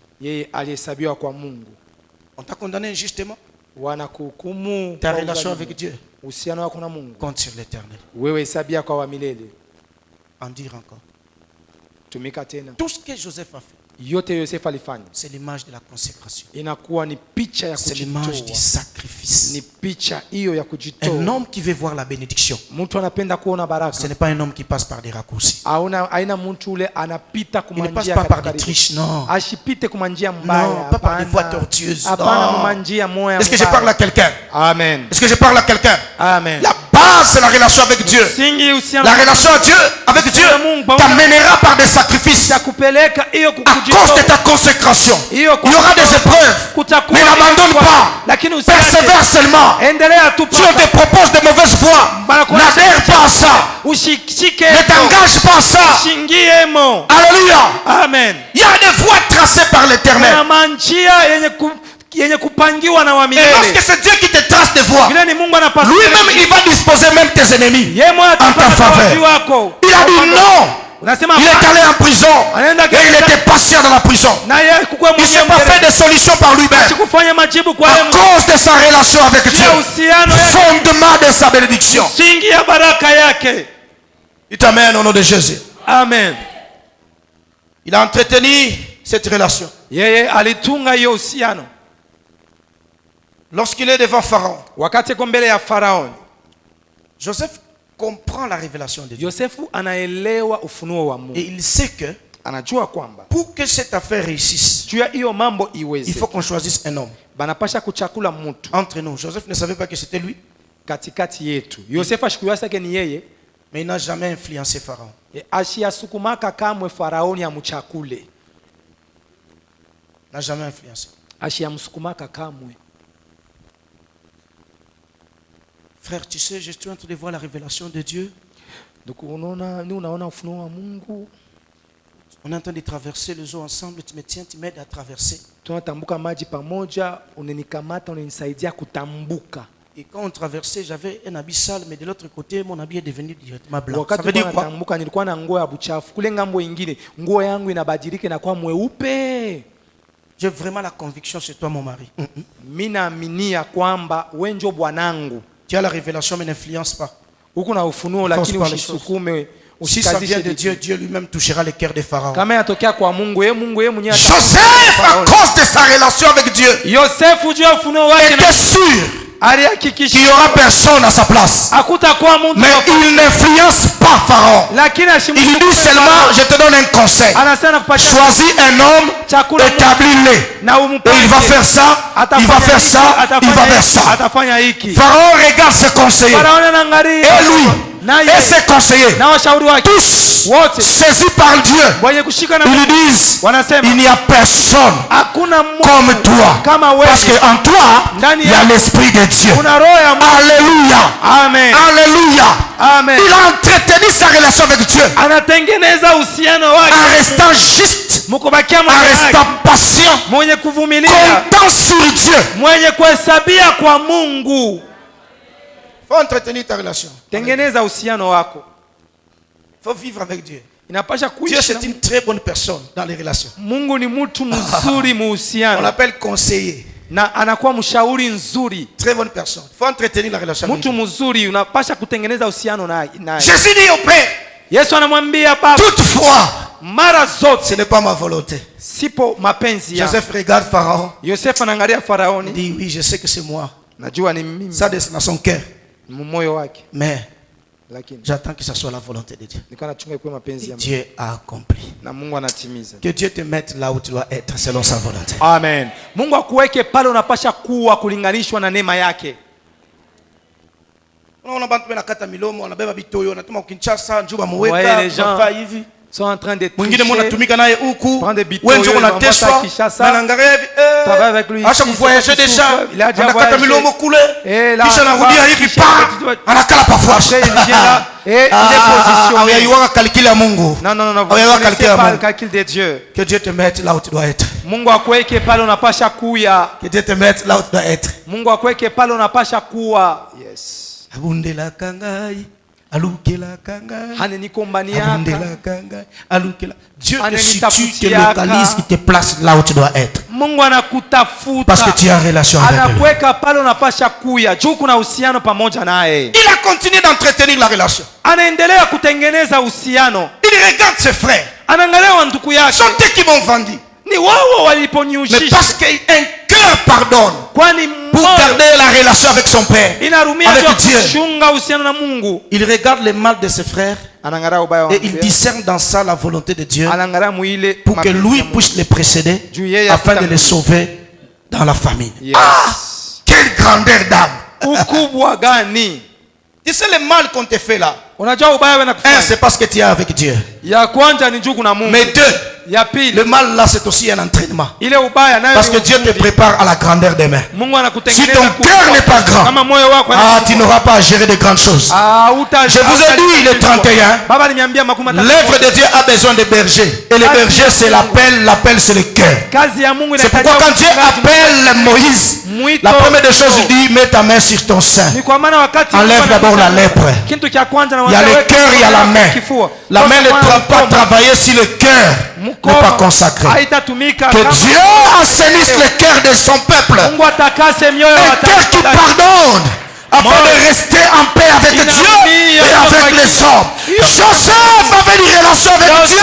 On t'a condamné injustement. Ta relation avec Dieu compte sur l'éternel. En dire encore. Tout ce que Joseph a fait, c'est l'image de la consécration. C'est l'image du sacrifice. Un homme qui veut voir la bénédiction, ce n'est pas un homme qui passe par des raccourcis. Il ne passe pas par des triches, non. Non, pas par des voies tortueuses. Non. Est-ce que je parle à quelqu'un? Amen. Est-ce que je parle à quelqu'un? Amen. La base, c'est la relation avec Dieu. La relation avec Dieu t'amènera par des sacrifices. À cause de ta consécration, il y aura des épreuves. Mais n'abandonne pas. Persévère seulement. Si on te propose de mauvaises voies, n'adhère pas à ça. Ne t'engage pas à ça. Alléluia. Amen. Il y a des voies tracées par l'Éternel. Et lorsque c'est Dieu qui te trace des voies, lui-même il va disposer même tes ennemis en ta faveur. Il a dit non. Il est allé en prison et il était patient dans la prison. Il ne s'est pas fait de solution par lui-même. À cause de sa relation avec Dieu, fondement de sa bénédiction. Il t'amène au nom de Jésus. Amen. Il a entretenu cette relation. Lorsqu'il est devant Pharaon, Joseph comprend la révélation de Dieu. Et il sait que pour que cette affaire réussisse, il faut qu'on choisisse un homme. Entre nous, Joseph ne savait pas que c'était lui. Mais il n'a jamais influencé Pharaon. N'a jamais influencé. Frère, tu sais, je suis en train de voir la révélation de Dieu. On est en train de traverser les eaux ensemble. Tu me tiens, tu m'aides à traverser. Et quand on traversait, j'avais un habit sale, mais de l'autre côté, mon habit est devenu directement blanc. Ça veut dire quoi? J'ai vraiment la conviction sur toi, mon mari. Tu as la révélation, mais n'influence pas. Si ça vient de Dieu, Dieu lui-même touchera le cœur de Pharaon. Joseph, à cause de sa relation avec Dieu, était sûr qu'il n'y aura personne à sa place. Mais il n'influence pas Pharaon. Il dit seulement, je te donne un conseil. Choisis un homme, établis-le. Et il va faire ça, il va faire ça, il va faire ça. Pharaon regarde ses conseillers. Et lui, et ses conseillers, tous saisis par Dieu, ils lui disent, il n'y a personne comme toi. Parce qu'en toi, il y a l'Esprit de Dieu. Alléluia. Amen. Alléluia. Amen. Il a entretenu sa relation avec Dieu en restant juste, en restant patient, comptant sur Dieu. Il faut entretenir ta relation. Il faut vivre avec Dieu. Dieu, c'est une très bonne personne dans les relations. On l'appelle conseiller. Très bonne personne. Il faut entretenir la relation avec Dieu. Jésus dit au Père, toutefois, ce n'est pas ma volonté. Joseph regarde Pharaon. Il dit, oui, je sais que c'est moi. Najua ni mimi. Ça descend dans son cœur. Moyo wake. Mais Lakini j'attends que ça soit la volonté de Dieu. nilikuwa nachunga kwa mapenzi ya Mungu. Dieu a accompli. Na Mungu anatimiza. Que Dieu te mette là où tu dois être selon sa volonté. Amen. Mungu akuweke pale unapasha kuwa kulinganishwa na neema yake. Unaona bantu benakata milomo wanabeba bitoyo wanatuma Kinshasa njuba muweka bafaa hivi. Sont en train de mwingine mwana tumika naye huku wewe ndio unateswa na angalia hivi acha kuvoyager déjà anakata milomo kule kisha anarudia hivi pa anakala parfois ayaiwa calcul ya Mungu. Non, ayaiwa calcul de Dieu. Que Dieu te mette là où tu dois être. Mungu akuweke pale unapasha kuya. Que Dieu te mette là où tu dois être. Mungu akuweke pale unapasha kuwa. Yes. Abundela kangai alukela kangai hanenikombaniaka abundela kangai alukela. Dieu te situe, te localise, il te place là où tu dois être. Mungu anakutafuta parce que tu as relation avec lui. Anakuweka pale unapasha kuya juu kuna uhusiano pamoja naye. Il a continué d'entretenir la relation. Anaendelea kutengeneza uhusiano. Il regarde ses frères. Anaangalia ndugu yake. Sont eux qui m'ont vendu. Ni wao waliponiushisha. Mais parce qu'un cœur pardonne. Kwani pour garder la relation avec son père, avec Dieu. Il regarde le mal de ses frères et il discerne dans ça la volonté de Dieu pour que lui puisse les précéder afin de les sauver dans la famine. Yes. Ah, quelle grandeur d'âme! Tu sais le mal qu'on te fait là. Un, c'est parce que tu es avec Dieu. Mais deux, le mal là c'est aussi un entraînement. Parce que Dieu te prépare à la grandeur des mains. Si ton cœur n'est pas grand, tu n'auras pas à gérer de grandes choses. Je vous ai dit le 31, l'œuvre de Dieu a besoin de bergers. Et le berger c'est l'appel c'est le cœur. C'est pourquoi quand Dieu appelle Moïse, la première des choses il dit mets ta main sur ton sein. Enlève d'abord la lèpre. Il y a le cœur, il y a la main. La main ne peut pas travailler si le cœur n'est pas consacré. Que Dieu assainisse le cœur de son peuple. Un cœur qui pardonne afin de rester en paix avec Dieu et avec les hommes. Joseph avait une relation avec Dieu.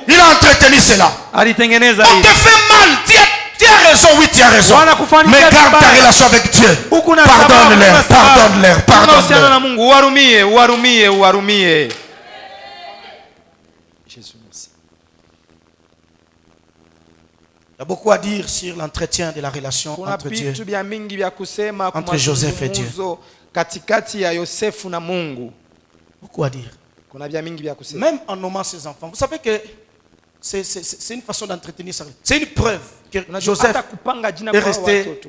Il a entretenu cela. On te fait mal. Tu as raison, oui, tu as raison. Mais garde ta relation avec Dieu. Pardonne-leur, pardonne-leur, pardonne-leur. Jésus, merci. Il y a beaucoup à dire sur l'entretien de la relation entre Dieu, entre Joseph et Dieu. Beaucoup à dire. Même en nommant ses enfants. Vous savez que c'est une façon d'entretenir ça. C'est une preuve que Joseph est resté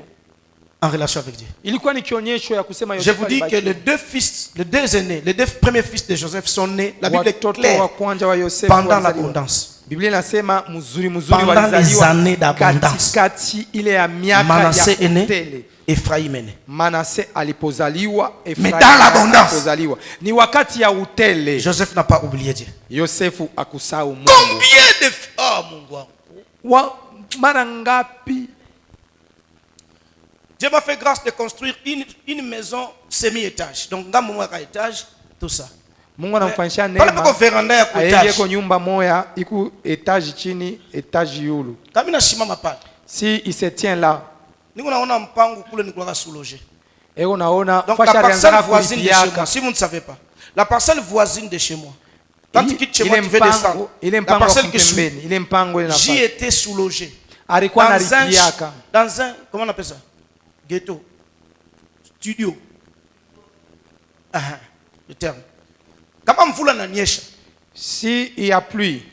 en relation avec Dieu. Je vous dis que les deux aînés, les deux premiers fils de Joseph sont nés, la Bible est claire, pendant l'abondance. Pendant les années d'abondance. Manassé est né, Ephraim est né. Mais dans l'abondance, Joseph n'a pas oublié Dieu. Combien de... Oh mon Dieu. Dieu m'a fait grâce de construire une maison semi-étage. Donc, dans mon étage, tout ça. Mungu anamfanyisha neema ayeko nyumba moya iku etage chini etage yulu. Si il se tient là. Niko naona mpango kule niko sous-logé. Eko naona fasha alianza kuipiaka. Si vous ne savez pas. La parcelle voisine de chez moi. Quand tu quittes chez moi, tu veux descendre. La parcelle qui suit. J'y étais sous-logé. Dans un, comment on appelle ça? Ghetto. Studio. Le terme. Kama mvula inanyesha, si il y a pluie,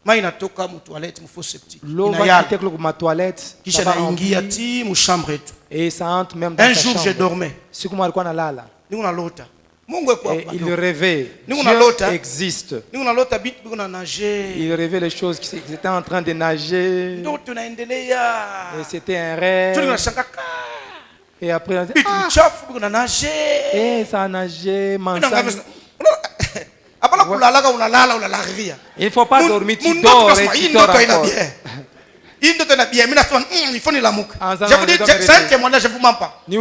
maji inatoka mu toilette mu fosse septique. L'eau va quitter ma toilette, kisha naingia ti mu chambre yetu. Et ça entre même dans un jour je dormais. Siku moja alikuwa analala. Niko nalota. Mungu yuko hapa. Il rêvait. Dieu existe. Niko nalota bitu biko na nager. Il rêvait les choses qui étaient en train de nager. Ndio tunaendelea. Et c'était un rêve. Tunashanga. Et après bitu chafu biko na nager. Et ça a nagé, mansang. Il ne faut pas dormir, tu dors et tu dors encore. Je vous dis, c'est un témoignage, je ne vous mens pas. Je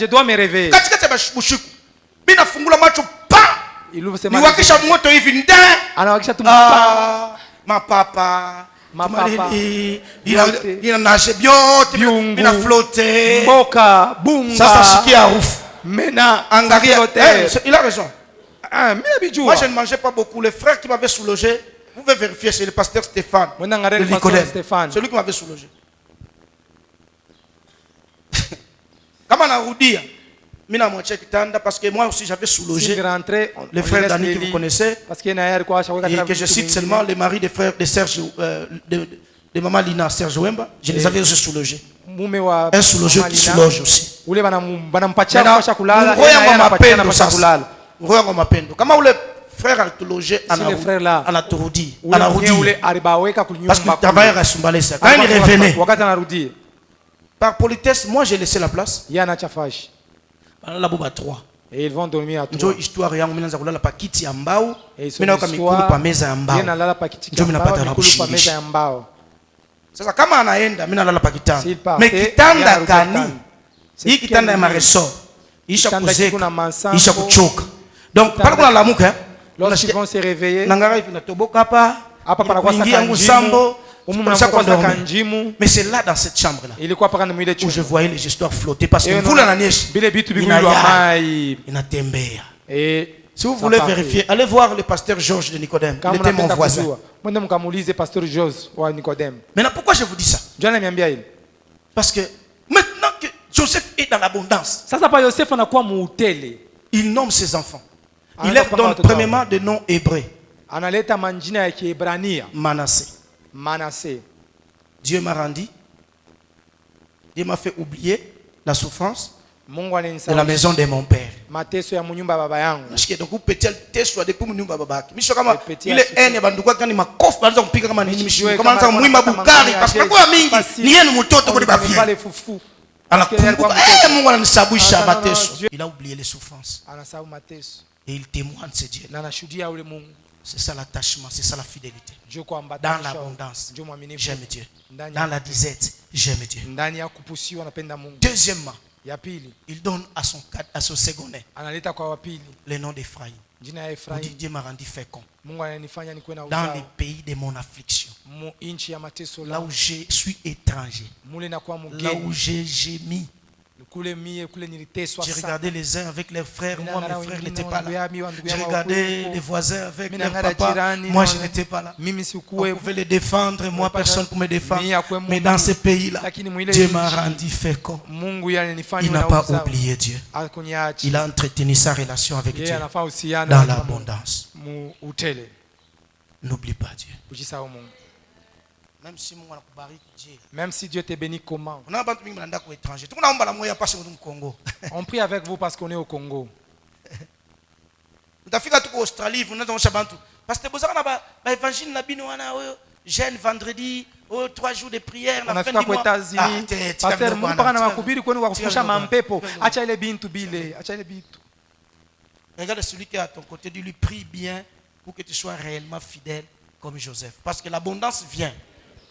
dois me réveiller. Il ouvre ses mains. Ma papa, mapapa, il a nagé bien, il a flotté. mboka, bunga. Ça chiqué à ouf. Maintenant, Angari, il a raison. Ah, Moi, je ne mangeais pas beaucoup. Les frères qui m'avaient soulogé, vous pouvez vérifier, c'est le pasteur Stéphane. le Nicodème. Stéphane. Celui qui m'avait soulogé. Comment on a roudi? Parce que moi aussi j'avais soulogé les frères Dani que vous connaissez, et que je cite seulement les maris des frères de Serge, de maman Lina, Serge Wemba, je les avais aussi soulogés. Un soulogeur qui soulage aussi. Comment les frères ont logé en Atourdi, parce qu'il travaillait à Sumbalesa. Quand il revenait, par politesse, moi j'ai laissé la place. La boba 3. Et ils vont dormir à 3. Njo histoire yangu mina za kulala pakiti ya mbao. Mina kwa mikulu pa meza ya mbao. Njo mina pata na kushilisha. Sasa kama anaenda mina lala pa kitanda. Me kitanda gani? Hii kitanda ya maresort. Isha kuzeka. Isha kuchoka. Donc pale kuna lamuka. Lorsqu'ils vont se réveiller. Nangara hivi natoboka hapa. Hapa pana kwa sambo. Mais c'est là dans cette chambre-là où je voyais les histoires flotter parce que vous la neige, si vous voulez vérifier, allez voir le pasteur Georges de Nicodème. Il était mon voisin. Maintenant, pourquoi je vous dis ça? Parce que maintenant que Joseph est dans l'abondance, il nomme ses enfants. Il leur donne premièrement des noms hébreux. Manassé. Dieu m'a rendu. Dieu m'a fait oublier la souffrance de la maison de mon père. Donc vous petit test depuis mon nyumba babaki. Misho kama ile ene banduka kani makofu banza kupika kama nini misho. Kama anza mwimba bukari parce que kwa mingi ni yenu mtoto kwa bafia. Anakumbuka Mungu ananisabwisha mateso. Il a oublié les souffrances. Et il témoigne ce Dieu. C'est ça l'attachement, c'est ça la fidélité. Dans l'abondance, j'aime Dieu. Dans la disette, j'aime Dieu. Deuxièmement, il donne à son second-né le nom d'Ephraïm. Dieu m'a rendu fécond dans les pays de mon affliction, là où je suis étranger, là où j'ai gémi. J'ai regardé les uns avec leurs frères, moi mes frères n'étaient pas là. J'ai regardé les voisins avec leur papa, moi je n'étais pas là. On pouvait les défendre, moi personne pour me défendre. Mais dans ce pays-là, Dieu m'a rendu fécond. Il n'a pas oublié Dieu. Il a entretenu sa relation avec Dieu dans l'abondance. N'oublie pas Dieu. Même si Dieu te bénit comment? On prie avec vous parce qu'on est au Congo. Jeune vendredi, 3 jours de prière. On a fait aux États-Unis. Pasteur, mon parent n'a pas coupé quoi nous va coucher mampepo. Acha ile bintu bile, acha ile bintu. Regarde celui qui est à ton côté, dis lui prie bien pour que tu sois réellement fidèle comme Joseph, parce que l'abondance vient.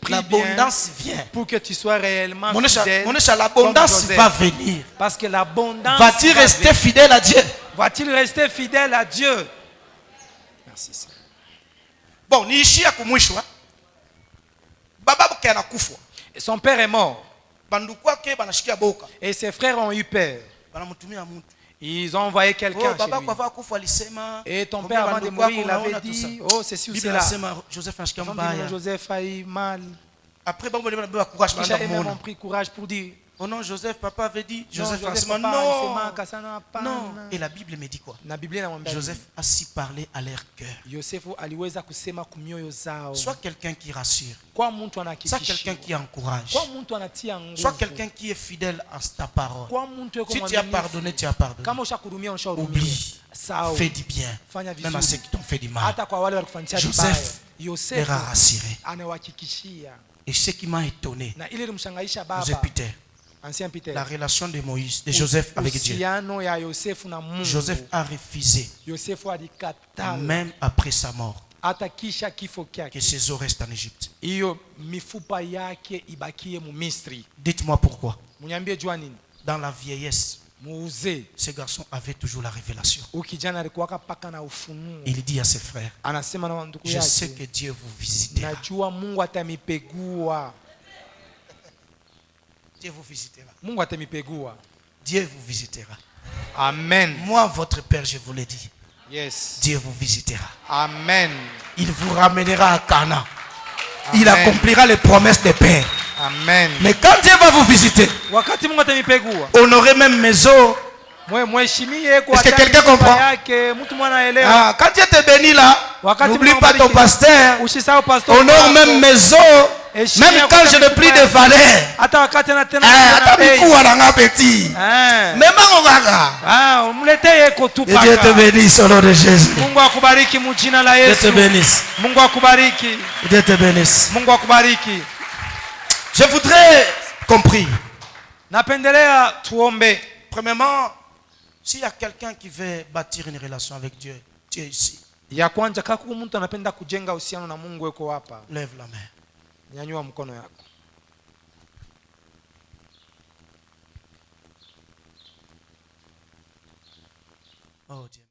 L'abondance vient pour que tu sois réellement fidèle. L'abondance va venir. Parce que l'abondance va-t-il rester fidèle à Dieu? Va-t-il rester fidèle à Dieu? Merci. Bon, ni ici à kumwishwa. Baba kana kufa. Son père est mort. Bandukwa ke banashikia boka. Et ses frères ont eu peur. Banamutumia mtu. Ils ont envoyé quelqu'un chez lui. Et ton père avant de mourir, il avait dit, oh c'est sûr c'est là. Joseph a eu mal. Après, ils ont pris courage pour dire, oh non, Joseph, papa avait dit, Joseph, non. Non. Et la Bible me dit quoi? Joseph a si parlé à leur cœur. Soit quelqu'un qui rassure, soit quelqu'un qui encourage, soit quelqu'un qui est fidèle à ta parole. Si tu as pardonné, tu as pardonné. Oublie, fais du bien, même à ceux qui t'ont fait du mal. Joseph leur a rassuré. Et ce qui m'a étonné, Ancien Peter, la relation de Moïse, de Joseph avec Dieu. Joseph a refusé, même après sa mort, que ses os restent en Égypte. Dites-moi pourquoi. Dans la vieillesse, muuze. Ce garçon avait toujours la révélation. Ukijana alikuwa paka na ufunuo. Il dit à ses frères, Anasema na wandugu je yake, sais que Dieu vous visitera. najua Mungu atamipegua. Dieu vous visitera. Mungu atamipegua. Dieu vous visitera. Amen. Moi, votre Père, je vous l'ai dit. Yes. Dieu vous visitera. Amen. Il vous ramènera à Cana. Il accomplira les promesses des pères. Amen. Mais quand Dieu va vous visiter, Wakati Mungu atamipegua, honorez même mes os. Est-ce que quelqu'un comprend? Quand Dieu te bénit là, n'oublie pas ton pasteur. Honore même mes os. Même quand je n'ai plus de valeur. Et Dieu te bénisse au nom de Jésus. Dieu te bénisse. Dieu te bénisse. Je voudrais qu'on prie. Premièrement, s'il y a quelqu'un qui veut bâtir une relation avec Dieu, tu es ici. Ya kwanza kama mtu anapenda kujenga uhusiano na Mungu yuko hapa. Lève la main. Nyanyua mkono yako. Oh Dieu.